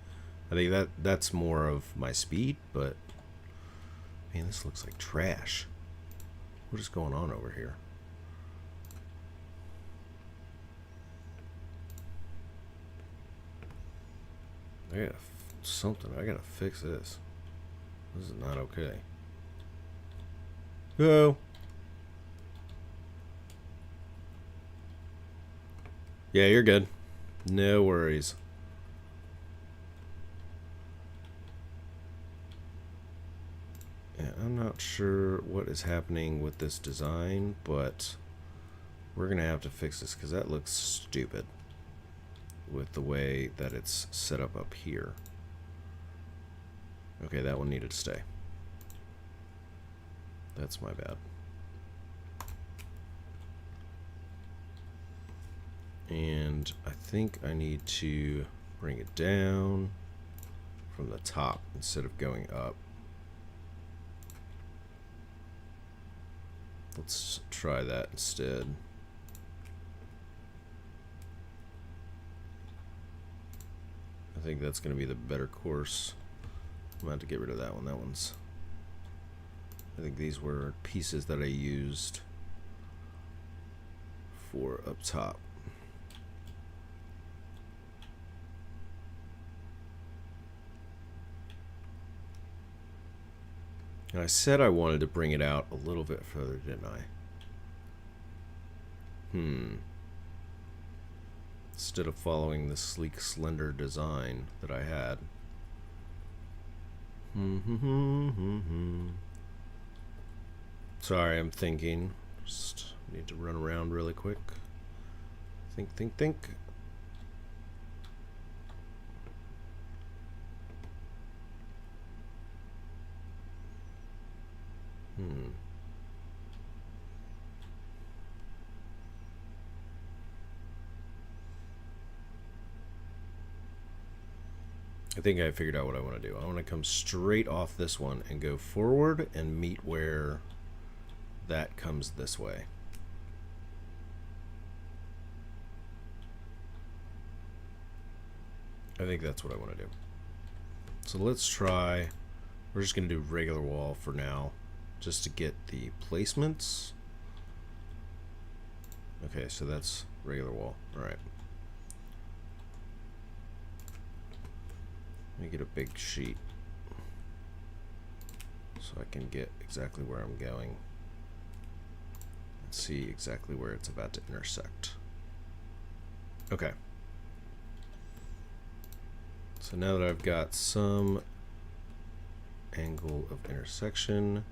I think that's more of my speed, but... Man, this looks like trash. What is going on over here? I gotta fix this. This is not okay. Oh. Yeah, you're good. No worries. Yeah, I'm not sure what is happening with this design, but we're gonna have to fix this because that looks stupid with the way that it's set up here. Okay, that one needed to stay. That's my bad. And I think I need to bring it down from the top instead of going up. Let's try that instead. I think that's going to be the better course. I'm going to have to get rid of that one. That one's... I think these were pieces that I used for up top. And I said I wanted to bring it out a little bit further, didn't I? Instead of following the sleek, slender design that I had. Sorry, I'm thinking. Just need to run around really quick. Think. I think I figured out what I want to do. I want to come straight off this one and go forward and meet where that comes this way. I think that's what I want to do. So let's try, we're just going to do regular wall for now, just to get the placements. Okay, so that's regular wall. All right. Let me get a big sheet so I can get exactly where I'm going and see exactly where it's about to intersect. Okay. So now that I've got some angle of intersection,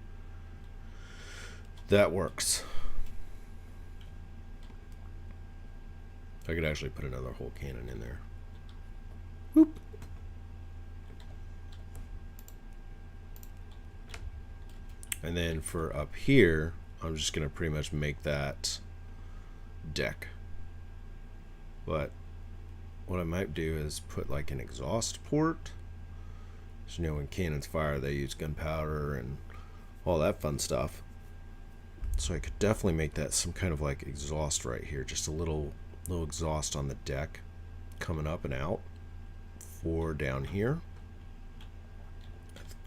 that works. I could actually put another whole cannon in there. Whoop. And then for up here, I'm just going to pretty much make that deck. But what I might do is put like an exhaust port. So, you know, when cannons fire, they use gunpowder and all that fun stuff. So I could definitely make that some kind of like exhaust right here. Just a little exhaust on the deck coming up and out for down here.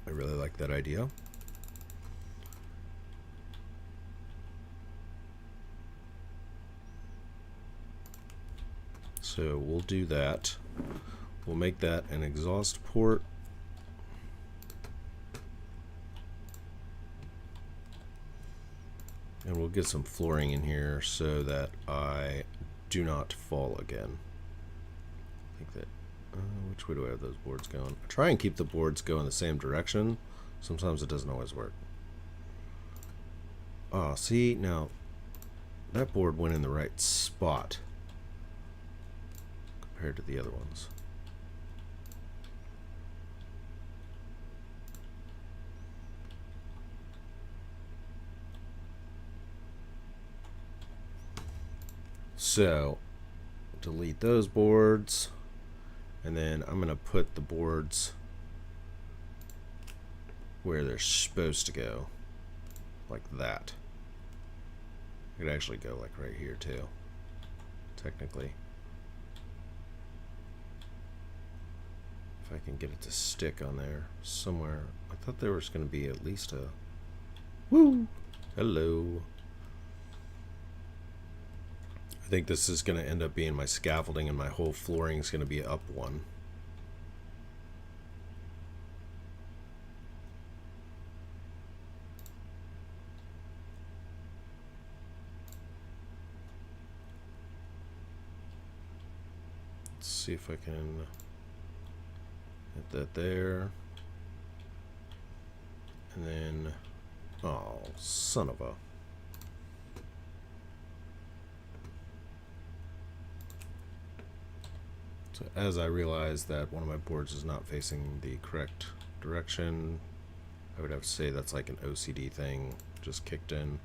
I really like that idea. So we'll do that. We'll make that an exhaust port. And we'll get some flooring in here so that I do not fall again. I think that, which way do I have those boards going? I try and keep the boards going the same direction. Sometimes it doesn't always work. Oh, see, now that board went in the right spot compared to the other ones. So delete those boards, and then I'm going to put the boards where they're supposed to go, like that. I could actually go like right here too, technically. If I can get it to stick on there somewhere. I thought there was going to be at least a, woo, hello. I think this is going to end up being my scaffolding, and my whole flooring is going to be up one. Let's see if I can get that there. And then, oh, son of a. So as I realize that one of my boards is not facing the correct direction, I would have to say that's like an OCD thing just kicked in,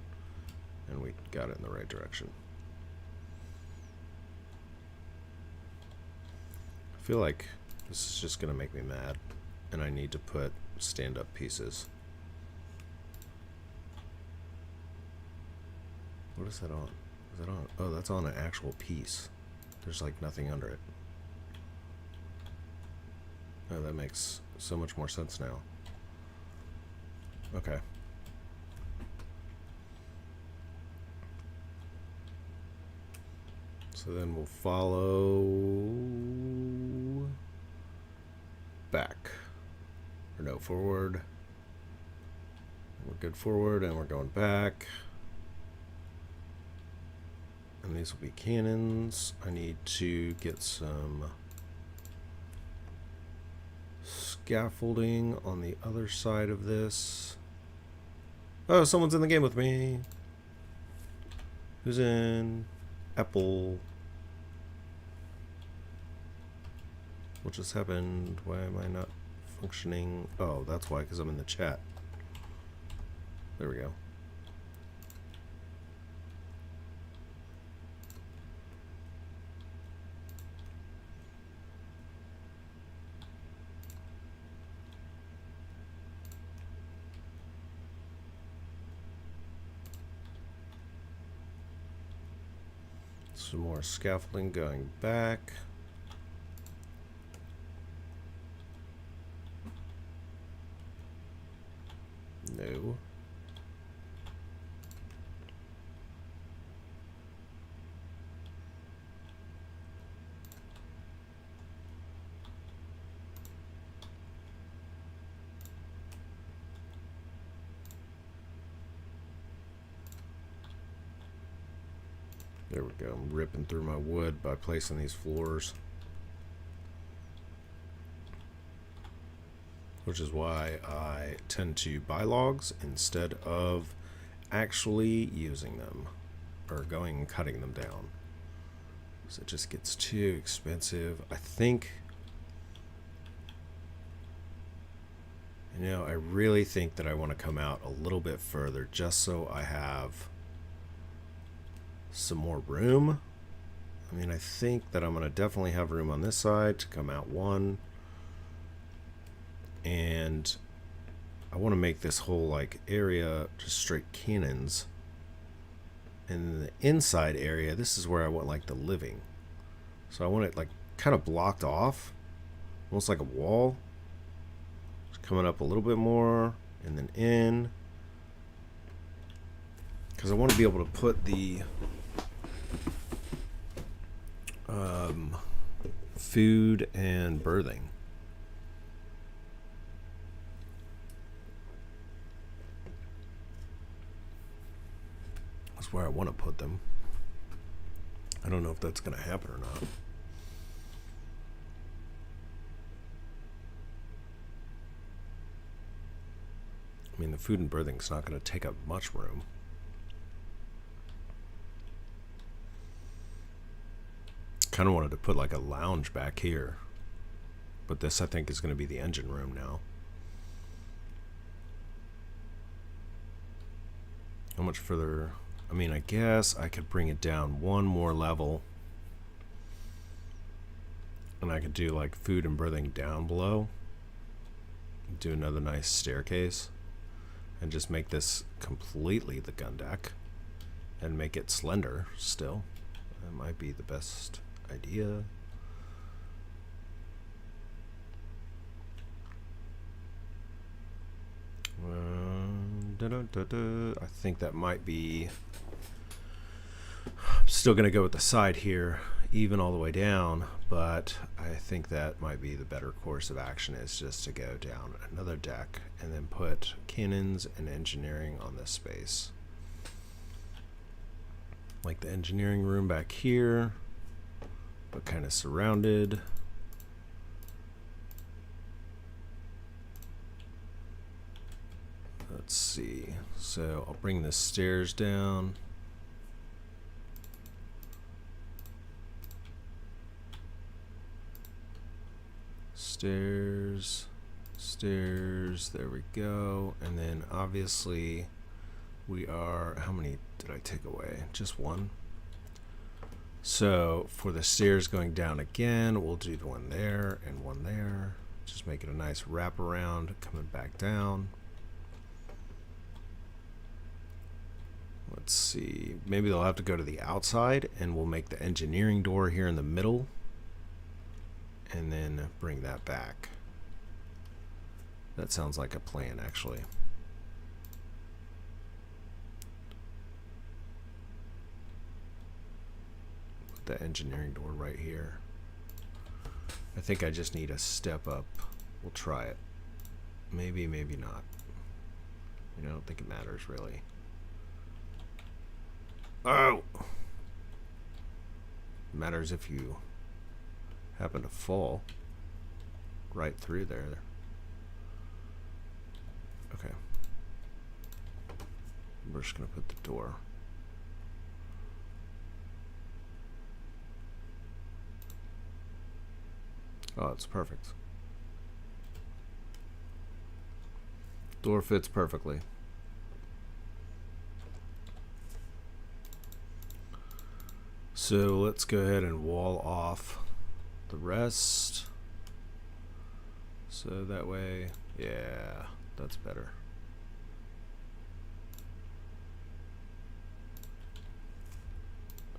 and we got it in the right direction. I feel like this is just going to make me mad, and I need to put stand-up pieces. What is that on? Is that on? Oh, that's on an actual piece. There's like nothing under it. Oh, that makes so much more sense now. Okay. So then we'll follow back. Or no, forward. We're good forward, and we're going back. And these will be cannons. I need to get some scaffolding on the other side of this. Oh, someone's in the game with me. Who's in? Apple. What just happened? Why am I not functioning? Oh, that's why, because I'm in the chat. There we go. Some more scaffolding going back. No. There we go. I'm ripping through my wood by placing these floors. Which is why I tend to buy logs instead of actually using them or going and cutting them down. So it just gets too expensive. I think, you know, I really think that I want to come out a little bit further just so I have some more room. I mean, I think that I'm going to definitely have room on this side to come out one. And I want to make this whole like area just straight cannons. And the inside area, this is where I want like the living. So I want it like kind of blocked off, almost like a wall. Just coming up a little bit more and then in. Because I want to be able to put the food and birthing. That's where I want to put them. I don't know if that's going to happen or not. I mean, the food and birthing's not going to take up much room. Kind of wanted to put like a lounge back here, but this I think is going to be the engine room now. How much further? I mean, I guess I could bring it down one more level, and I could do like food and birthing down below, do another nice staircase, and just make this completely the gun deck and make it slender still. That might be the best idea. I think that might be. I'm still going to go with the side here, even all the way down, but I think that might be the better course of action, is just to go down another deck and then put cannons and engineering on this space. Like the engineering room back here, but kind of surrounded. Let's see. So I'll bring the stairs down. Stairs, stairs, there we go. And then obviously we are, how many did I take away? Just one. So for the stairs going down again, we'll do the one there and one there. Just make it a nice wraparound coming back down. Let's see, maybe they'll have to go to the outside, and we'll make the engineering door here in the middle and then bring that back. That sounds like a plan, actually. Put the engineering door right here. I think I just need a step up. We'll try it. Maybe, maybe not. I don't think it matters really. Oh! It matters if you happen to fall right through there. Okay. We're just going to put the door. Oh, it's perfect. Door fits perfectly. So let's go ahead and wall off the rest. So that way, yeah, that's better.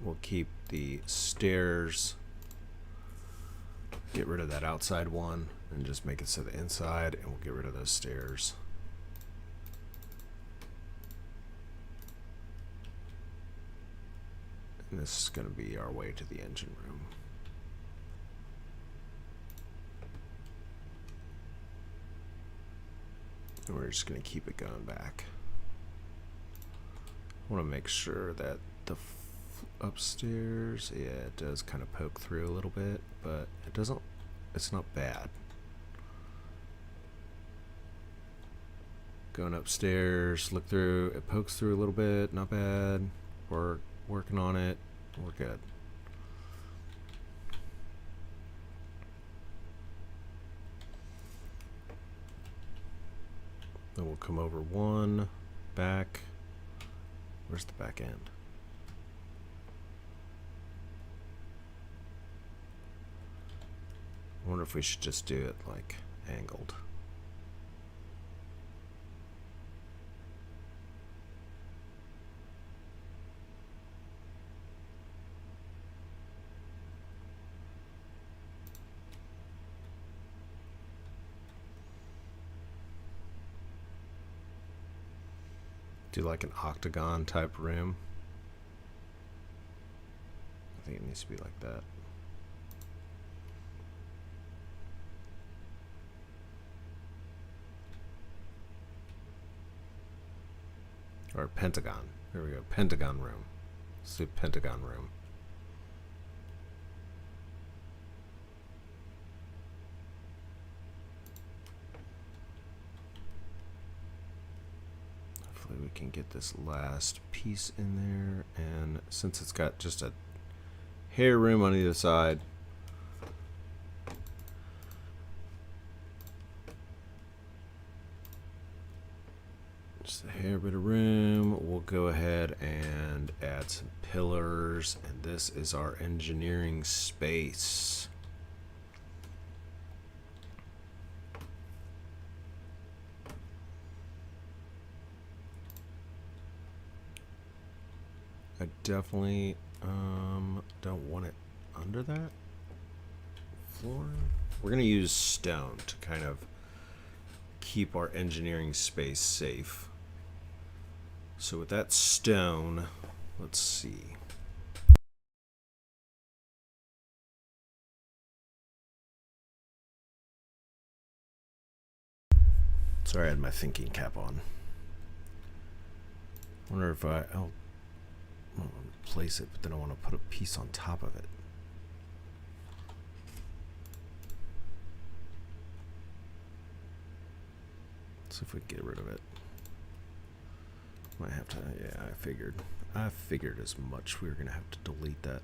We'll keep the stairs, get rid of that outside one, and just make it so the inside, and we'll get rid of those stairs. And this is going to be our way to the engine room. And we're just going to keep it going back. I want to make sure that the upstairs, yeah, it does kind of poke through a little bit, but it doesn't, it's not bad. Going upstairs, look through, it pokes through a little bit, not bad. We're working on it, we're good. Then we'll come over one, back. Where's the back end? I wonder if we should just do it like angled. Do like an octagon type room. I think it needs to be like that. Or pentagon. There we go. Pentagon room. Let's do pentagon room. Hopefully we can get this last piece in there, and since it's got just a hair room on either side, just a hair bit of room, we'll go ahead and add some pillars, and this is our engineering space. I definitely don't want it under that floor. We're going to use stone to kind of keep our engineering space safe. So with that stone, let's see. Sorry, I had my thinking cap on. I wonder if I'll place it, but then I want to put a piece on top of it. Let's see if we can get rid of it. Might have to, yeah, I figured as much. We were gonna have to delete that.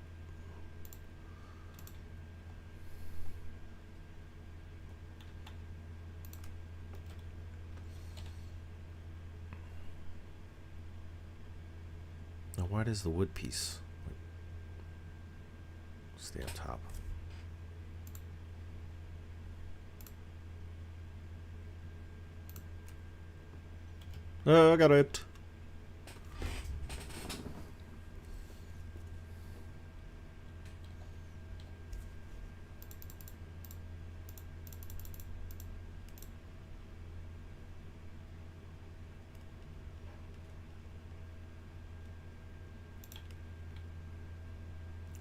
Now, why does the wood piece stay on top? Oh, I got it.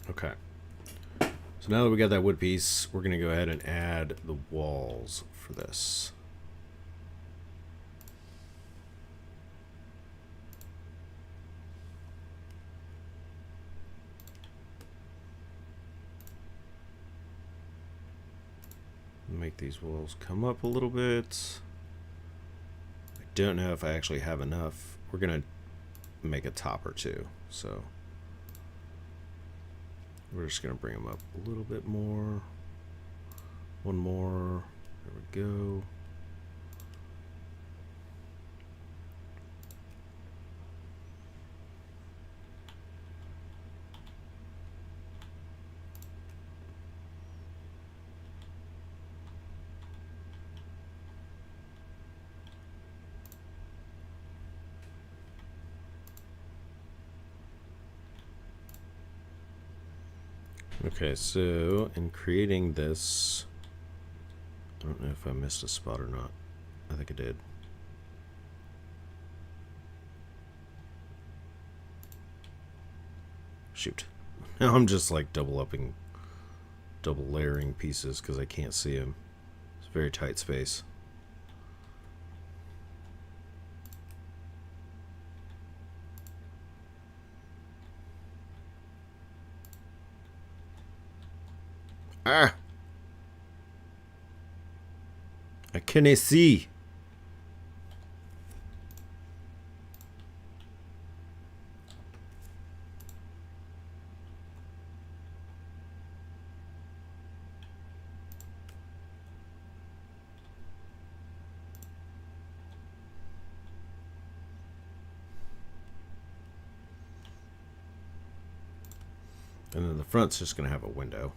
Okay. So now that we got that wood piece, we're going to go ahead and add the walls for this. Make these walls come up a little bit. I don't know if I actually have enough. We're going to make a top or two, so we're just going to bring them up a little bit more. One more. There we go. Okay, so in creating this, I don't know if I missed a spot or not. I think I did. Shoot. Now I'm just like double layering pieces because I can't see them. It's a very tight space. Ah! I can't see. And then the front's just going to have a window.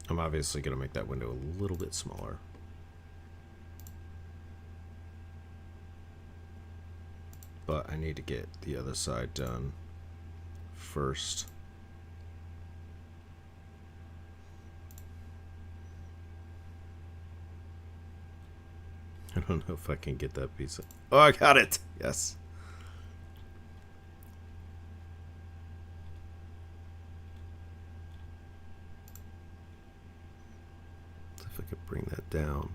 I'm obviously going to make that window a little bit smaller. But I need to get the other side done first. I don't know if I can get that piece. Oh, I got it. Yes. If I could bring that down.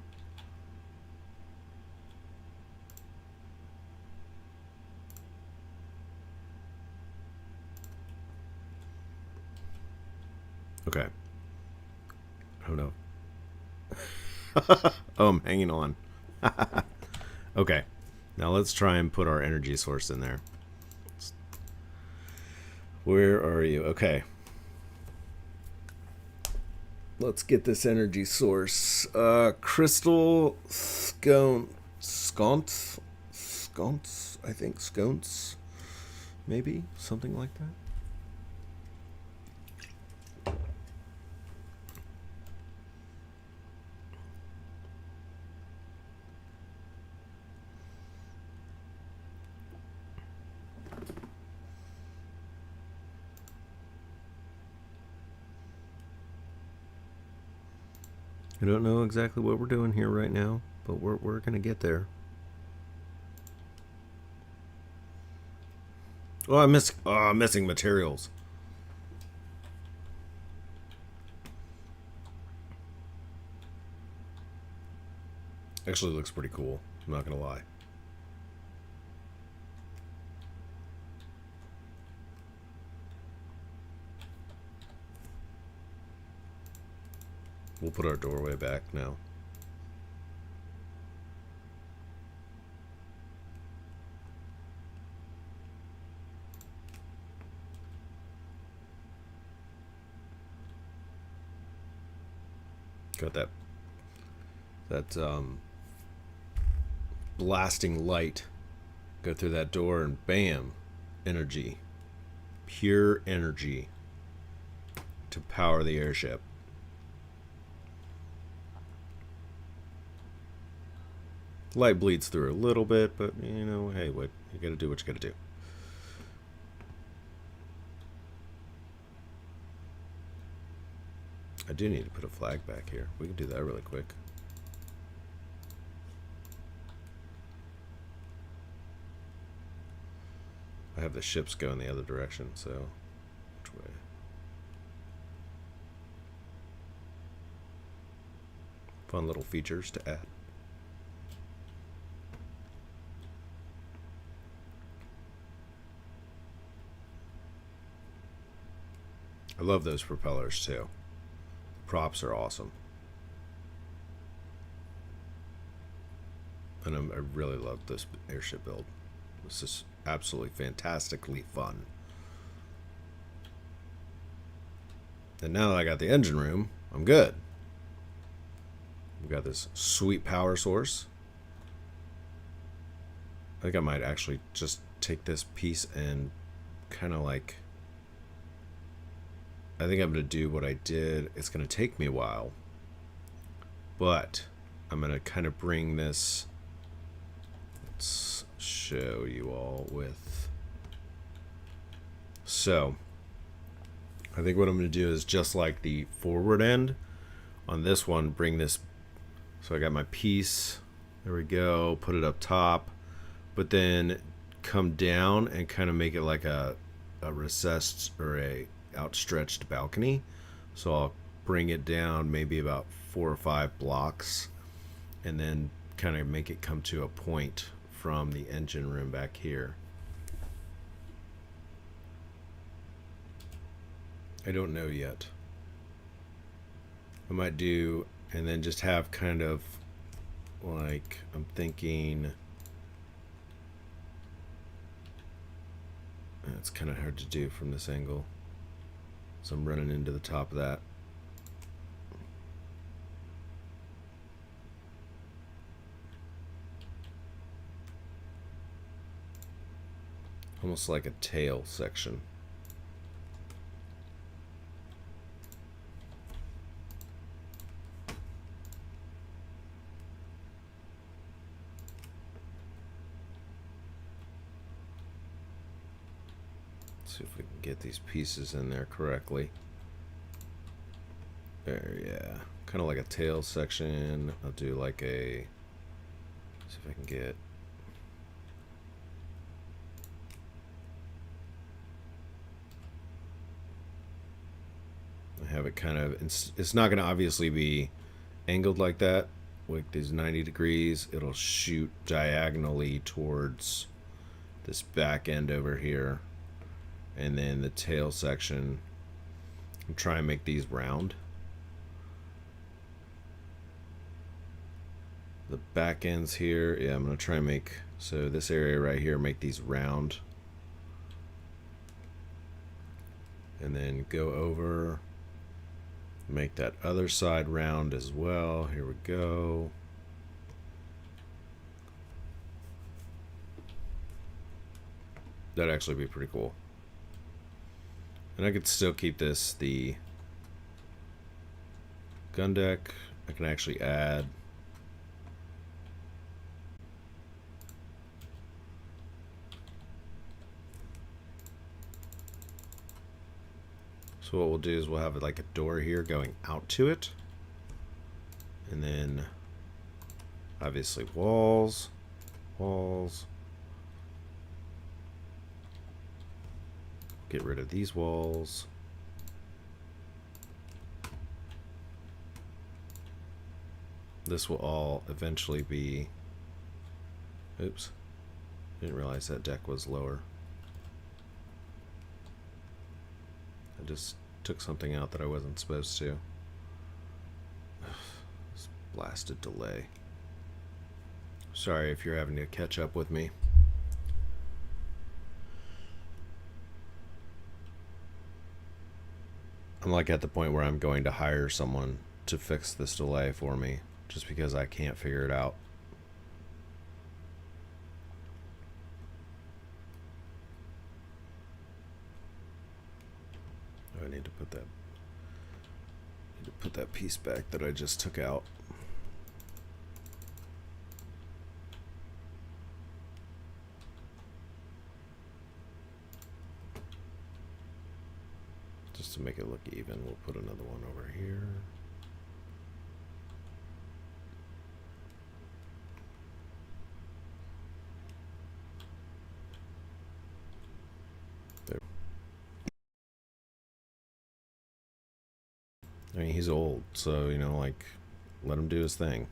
Okay. I don't know. Oh, I'm hanging on. Okay. Now let's try and put our energy source in there. Where are you? Okay. Let's get this energy source. Crystal sconce, I think sconce, maybe something like that. I don't know exactly what we're doing here right now, but we're gonna get there. Oh, I'm missing materials. Actually, looks pretty cool. I'm not gonna lie. We'll put our doorway back now. Got that blasting light go through that door and bam, energy. Pure energy to power the airship. Light bleeds through a little bit, but you know, hey, what you gotta do what you gotta do. I do need to put a flag back here. We can do that really quick. I have the ships going the other direction, so which way? Fun little features to add. I love those propellers too. The props are awesome. And I really love this airship build. This is absolutely fantastically fun. And now that I got the engine room, I'm good. We've got this sweet power source. I think I might actually just take this piece and kind of like... I think I'm going to do what I did. It's going to take me a while. But I'm going to kind of bring this... Let's show you all with. So I think what I'm going to do is just like the forward end on this one, bring this. So I got my piece. There we go. Put it up top, but then come down and kind of make it like a recessed or a outstretched balcony. So I'll bring it down maybe about 4 or 5 blocks and then kind of make it come to a point from the engine room back here. I don't know yet. I might do, and then just have kind of like, I'm thinking, it's kind of hard to do from this angle. So I'm running into the top of that. Almost like a tail section. See if we can get these pieces in there correctly. There, yeah. Kind of like a tail section. I'll do like a, see if I can get, I have it kind of, it's not going to obviously be angled like that. With these 90 degrees, it'll shoot diagonally towards this back end over here. And then the tail section, I'm trying to make these round. The back ends here, yeah, I'm going to try and make, so this area right here, make these round. And then go over, make that other side round as well. Here we go. That'd actually be pretty cool. And I could still keep this the gun deck. I can actually add so what we'll do is we'll have like a door here going out to it, and then obviously walls. Get rid of these walls. This will all eventually be, oops, didn't realize that deck was lower. I just took something out that I wasn't supposed to. This blasted delay. Sorry if you're having to catch up with me. I'm like at the point where I'm going to hire someone to fix this delay for me just because I can't figure it out. Oh, I need to put that piece back that I just took out. Just to make it look even, we'll put another one over here. There. I mean, he's old, so, you know, like, let him do his thing.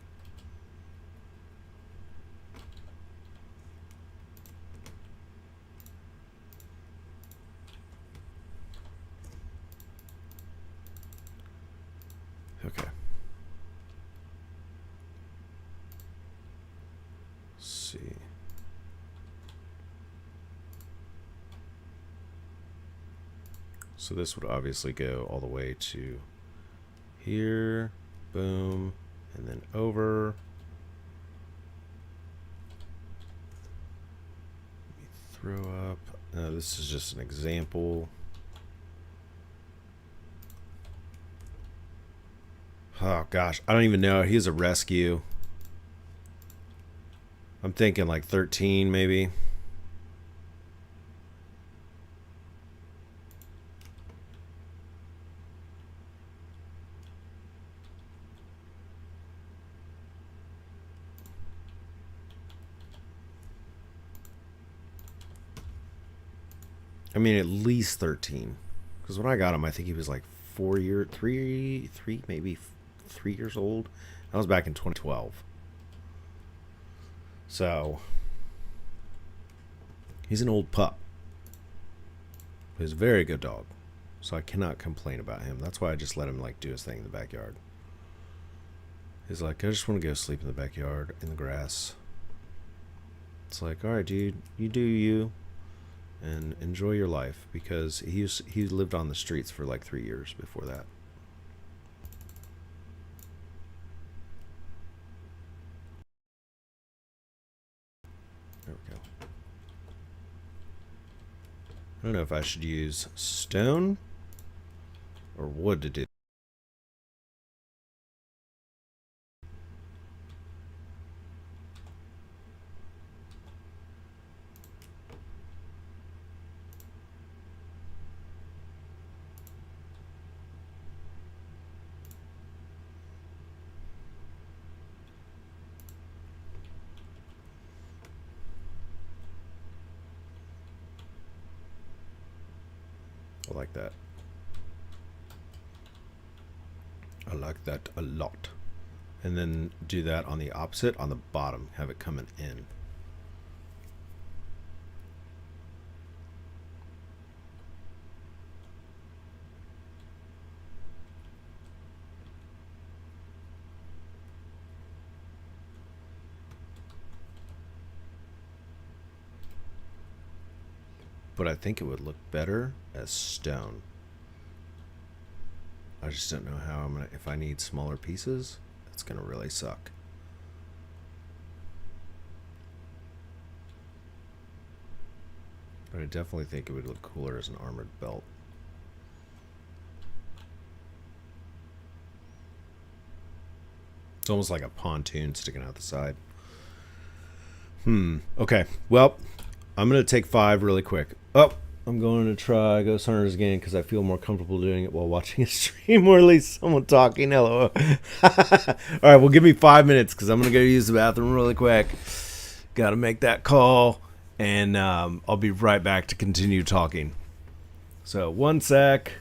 Okay. Let's see. So this would obviously go all the way to here, boom, and then over. Let me throw up. This is just an example. Oh gosh, I don't even know. He's a rescue. I'm thinking like 13 maybe. I mean, at least 13. Because when I got him, I think he was like maybe 3 years old. That was back in 2012. So he's an old pup. He's a very good dog. So I cannot complain about him. That's why I just let him like do his thing in the backyard. He's like, I just want to go sleep in the backyard in the grass. It's like, all right, dude, you do you, and enjoy your life, because he lived on the streets for like 3 years before that. There we go. I don't know if I should use stone or wood to do. I like that. I like that a lot. And then do that on the opposite, on the bottom, have it coming in. But I think it would look better as stone. I just don't know how I'm gonna, if I need smaller pieces, it's gonna really suck. But I definitely think it would look cooler as an armored belt. It's almost like a pontoon sticking out the side. Okay. Well, I'm going to take 5 really quick. Oh, I'm going to try Ghost Hunters again because I feel more comfortable doing it while watching a stream or at least someone talking. Hello. All right, well, give me 5 minutes because I'm going to go use the bathroom really quick. Got to make that call, and I'll be right back to continue talking. So, 1 sec.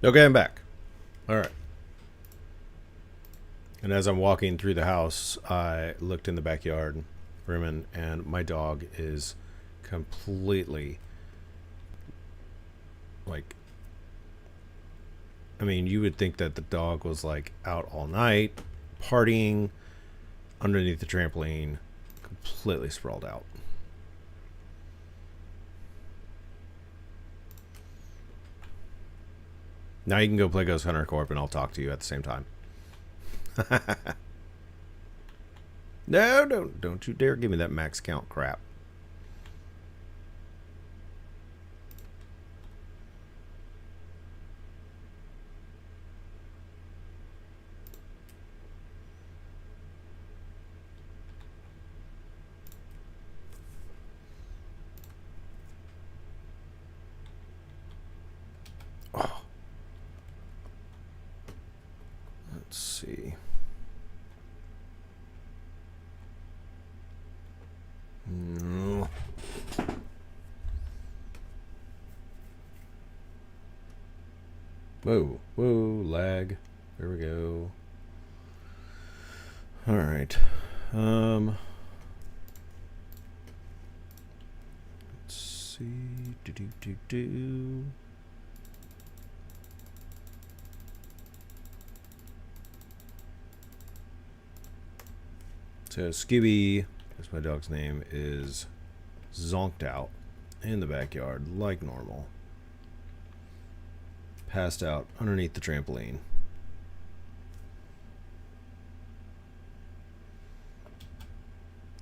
Okay, I'm back. All right. And as I'm walking through the house, I looked in the backyard for him, and my dog is completely like. I mean, you would think that the dog was like out all night, partying underneath the trampoline, completely sprawled out. Now you can go play Ghost Hunter Corp, and I'll talk to you at the same time. No, don't you dare give me that max count crap. Oh. Let's see. No. Whoa, lag. There we go. All right. Let's see. Do. So Scooby, as my dog's name, is zonked out in the backyard like normal. Passed out underneath the trampoline.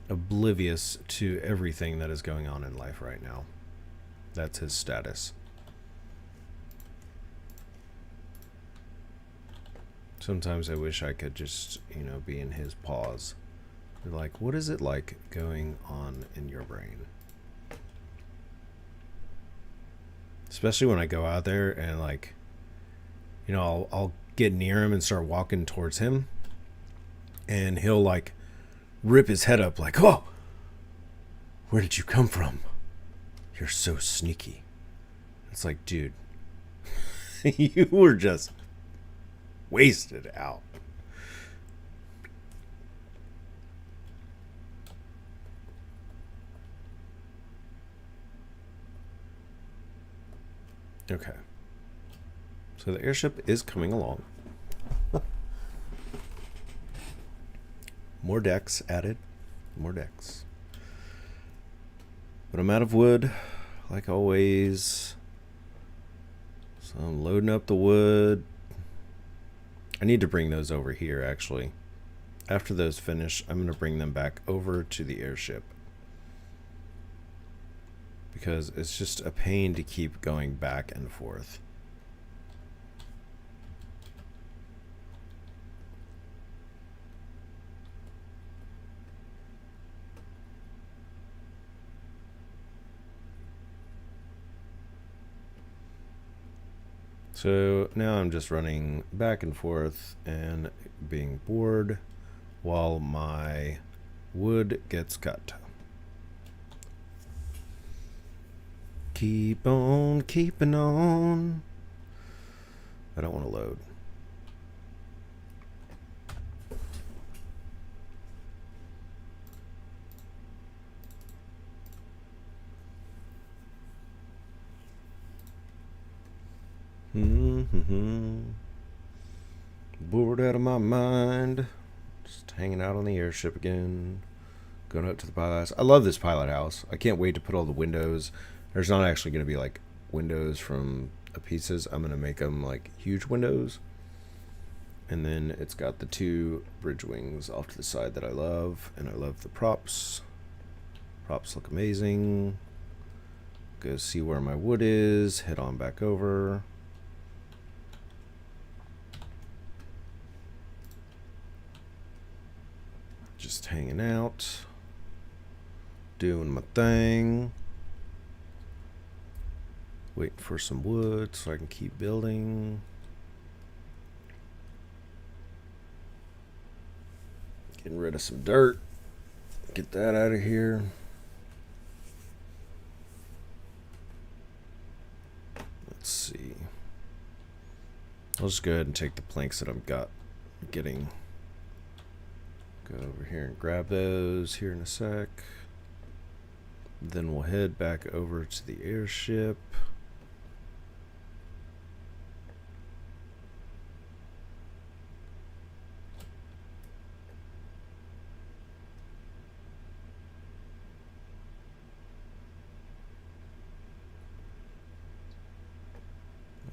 Oblivious to everything that is going on in life right now. That's his status. Sometimes I wish I could just, be in his paws. Like, what is it like going on in your brain? Especially when I go out there and I'll get near him and start walking towards him, and he'll rip his head up like, "Oh, where did you come from? You're so sneaky." It's like, dude, you were just wasted out. Okay. So the airship is coming along. More decks added. More decks. But I'm out of wood, like always. So I'm loading up the wood. I need to bring those over here, actually. After those finish, I'm going to bring them back over to the airship. Because it's just a pain to keep going back and forth. So now I'm just running back and forth and being bored while my wood gets cut. Keep on keeping on. I don't want to load. Bored out of my mind. Just hanging out on the airship again. Going up to the pilot house. I love this pilot house. I can't wait to put all the windows. There's not actually going to be windows from the pieces. I'm going to make them huge windows. And then it's got the 2 bridge wings off to the side that I love. And I love the props. Props look amazing. Go see where my wood is. Head on back over. Just hanging out. Doing my thing. Waiting for some wood so I can keep building. Getting rid of some dirt. Get that out of here. Let's see. I'll just go ahead and take the planks that I've got getting. Go over here and grab those here in a sec. Then we'll head back over to the airship.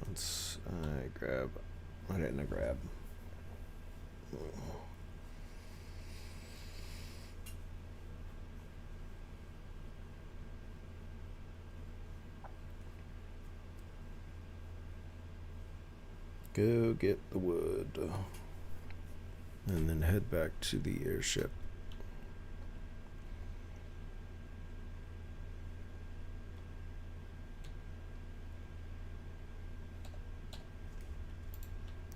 Once I grab, why didn't I grab? Go get the wood. And then head back to the airship.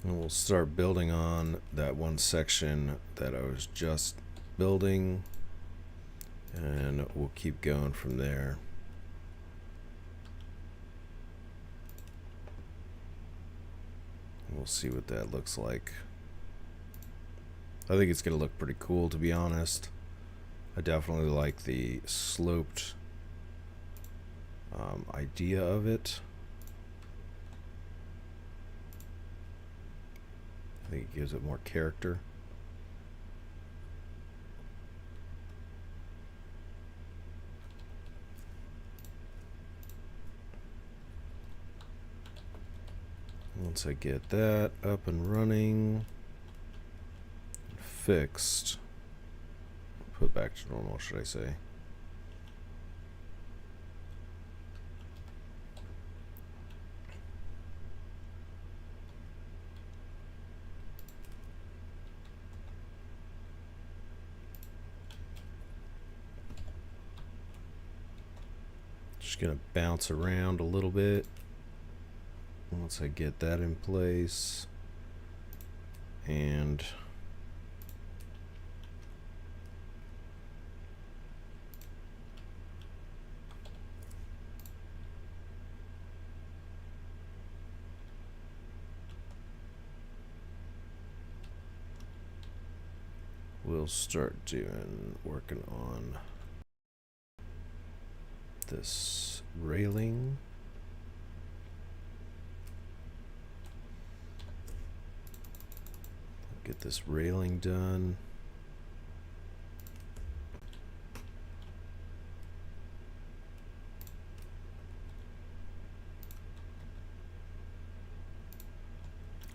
And we'll start building on that one section that I was just building. And we'll keep going from there. We'll see what that looks like. I think it's going to look pretty cool, to be honest. I definitely like the sloped idea of it. I think it gives it more character. Once I get that up and running, fixed, put back to normal, should I say. Just gonna bounce around a little bit. Once I get that in place, and we'll start working on this railing. Get this railing done.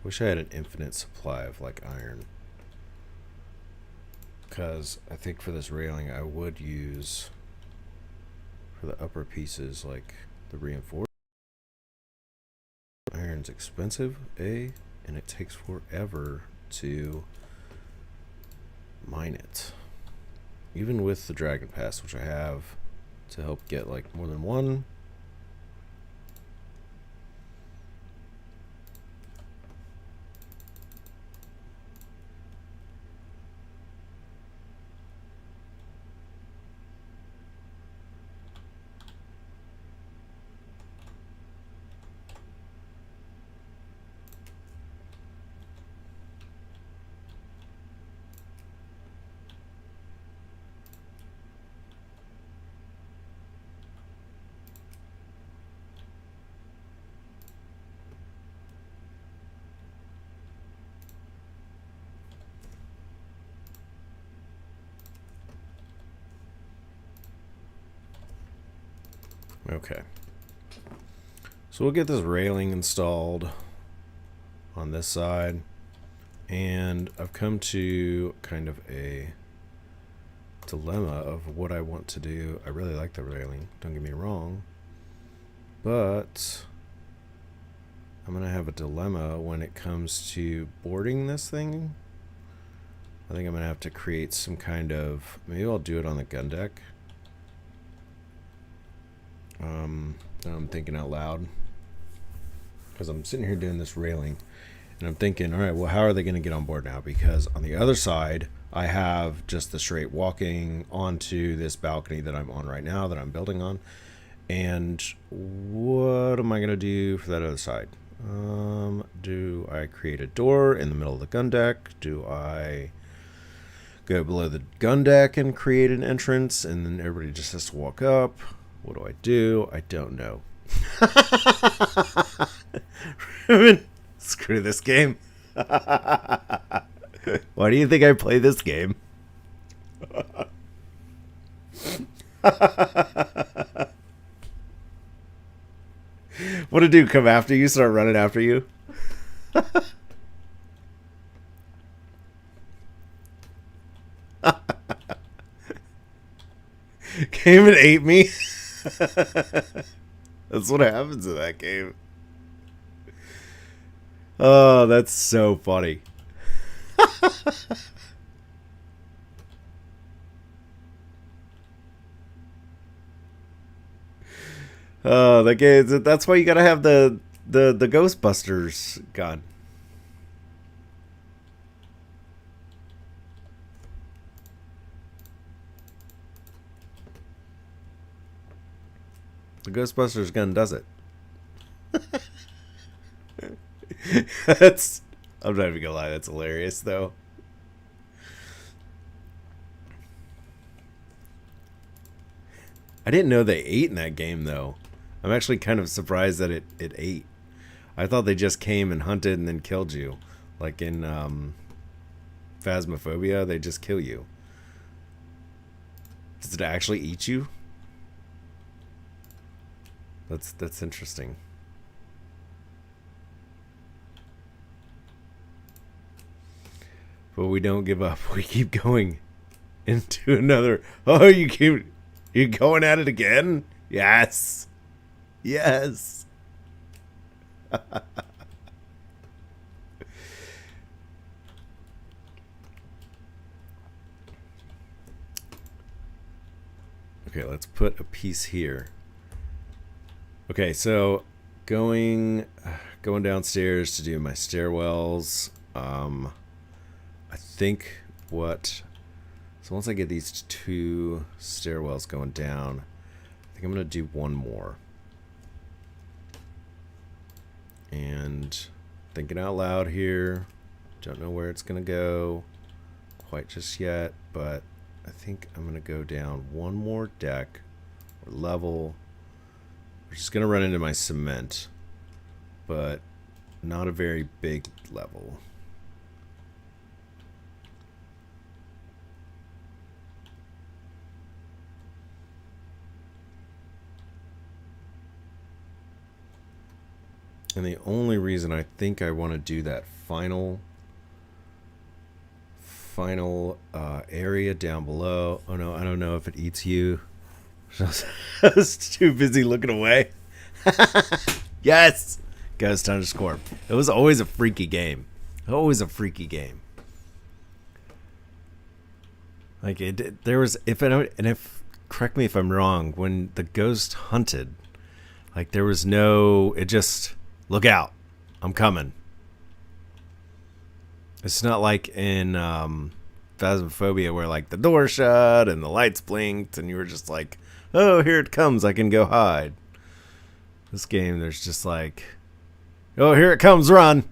Wish I had an infinite supply of like iron, because I think for this railing I would use for the upper pieces like the reinforced. Iron's expensive, and it takes forever to mine it, even with the dragon pass, which I have to help get like more than one. Okay, so we'll get this railing installed on this side, and I've come to kind of a dilemma of what I want to do. I really like the railing, don't get me wrong, but I'm gonna have a dilemma when it comes to boarding this thing. I think I'm gonna have to create some kind of, maybe I'll do it on the gun deck. I'm thinking out loud because I'm sitting here doing this railing and I'm thinking, all right, well, how are they going to get on board now? Because on the other side, I have just the straight walking onto this balcony that I'm on right now, that I'm building on. And what am I going to do for that other side? Do I create a door in the middle of the gun deck? Do I go below the gun deck and create an entrance and then everybody just has to walk up? What do I do? I don't know. Screw this game. Why do you think I play this game? What to do? Come after you? Start running after you? Came and ate me. That's what happens in that game. Oh, that's so funny. Oh, that game. That's why you gotta have the Ghostbusters gun. The Ghostbusters gun does it. That's. I'm not even gonna lie. That's hilarious, though. I didn't know they ate in that game, though. I'm actually kind of surprised that it ate. I thought they just came and hunted and then killed you. Like in Phasmophobia, they just kill you. Does it actually eat you? That's interesting. But we don't give up. We keep going into another. Oh, you're going at it again? Yes. Yes. Okay, let's put a piece here. Okay, so going downstairs to do my stairwells. I think so once I get these 2 stairwells going down, I think I'm gonna do one more. And thinking out loud here, don't know where it's gonna go quite just yet, but I think I'm gonna go down one more deck or level. We're just gonna run into my cement, but not a very big level. And the only reason I think I want to do that final area down below. Oh no, I don't know if it eats you. I was too busy looking away. Yes! Ghost _ It was always a freaky game. Always a freaky game. Like there was, correct me if I'm wrong, when the ghost hunted, like there was no, it just, look out, I'm coming. It's not like in Phasmophobia where like the door shut and the lights blinked and you were just like, oh, here it comes, I can go hide. This game, there's just like, oh, here it comes, run.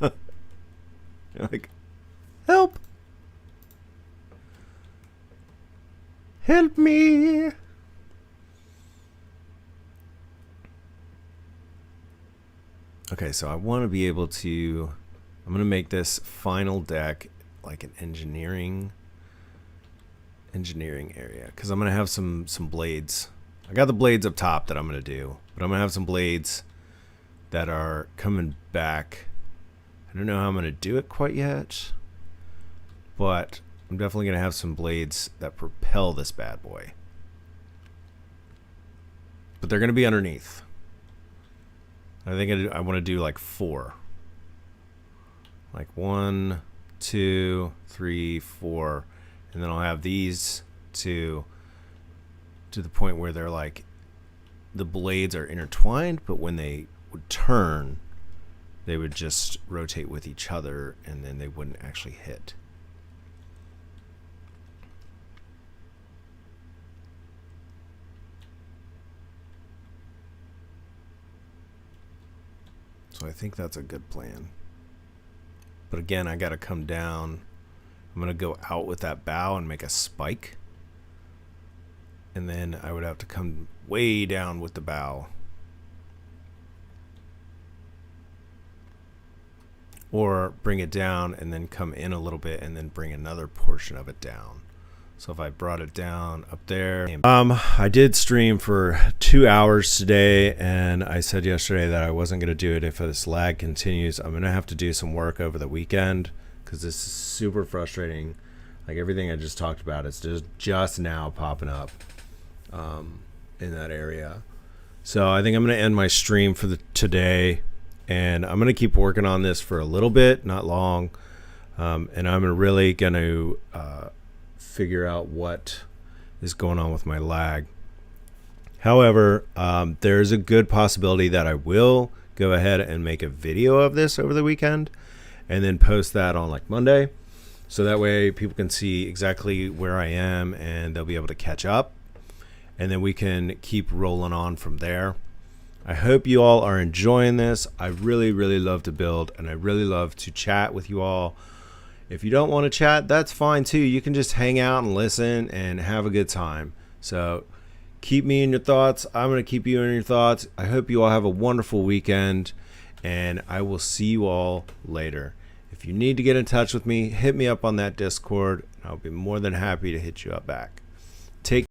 You're like, help. Help me. Okay, so I want to be able to, I'm going to make this final deck like an engineering area, because I'm going to have some blades. I got the blades up top that I'm going to do, but I'm going to have some blades that are coming back. I don't know how I'm going to do it quite yet, but I'm definitely going to have some blades that propel this bad boy. But they're going to be underneath. I think I want to do like 4. Like 1, 2, 3, 4. And then I'll have these 2 to the point where they're like, the blades are intertwined, but when they would turn, they would just rotate with each other and then they wouldn't actually hit. So I think that's a good plan. But again, I got to come down. I'm going to go out with that bow and make a spike. And then I would have to come way down with the bow. Or bring it down and then come in a little bit and then bring another portion of it down. So if I brought it down up there. I did stream for 2 hours today, and I said yesterday that I wasn't going to do it if this lag continues. I'm going to have to do some work over the weekend because this is super frustrating. Like everything I just talked about is just now popping up in that area. So I think I'm going to end my stream for today, and I'm going to keep working on this for a little bit, not long, and I'm really going to figure out what is going on with my lag. However, there's a good possibility that I will go ahead and make a video of this over the weekend and then post that on like Monday. So that way people can see exactly where I am and they'll be able to catch up. And then we can keep rolling on from there. I hope you all are enjoying this. I really, really love to build, and I really love to chat with you all. If you don't want to chat, that's fine too. You can just hang out and listen and have a good time. So keep me in your thoughts. I'm going to keep you in your thoughts. I hope you all have a wonderful weekend, and I will see you all later. If you need to get in touch with me, hit me up on that Discord. I'll be more than happy to hit you up back. Take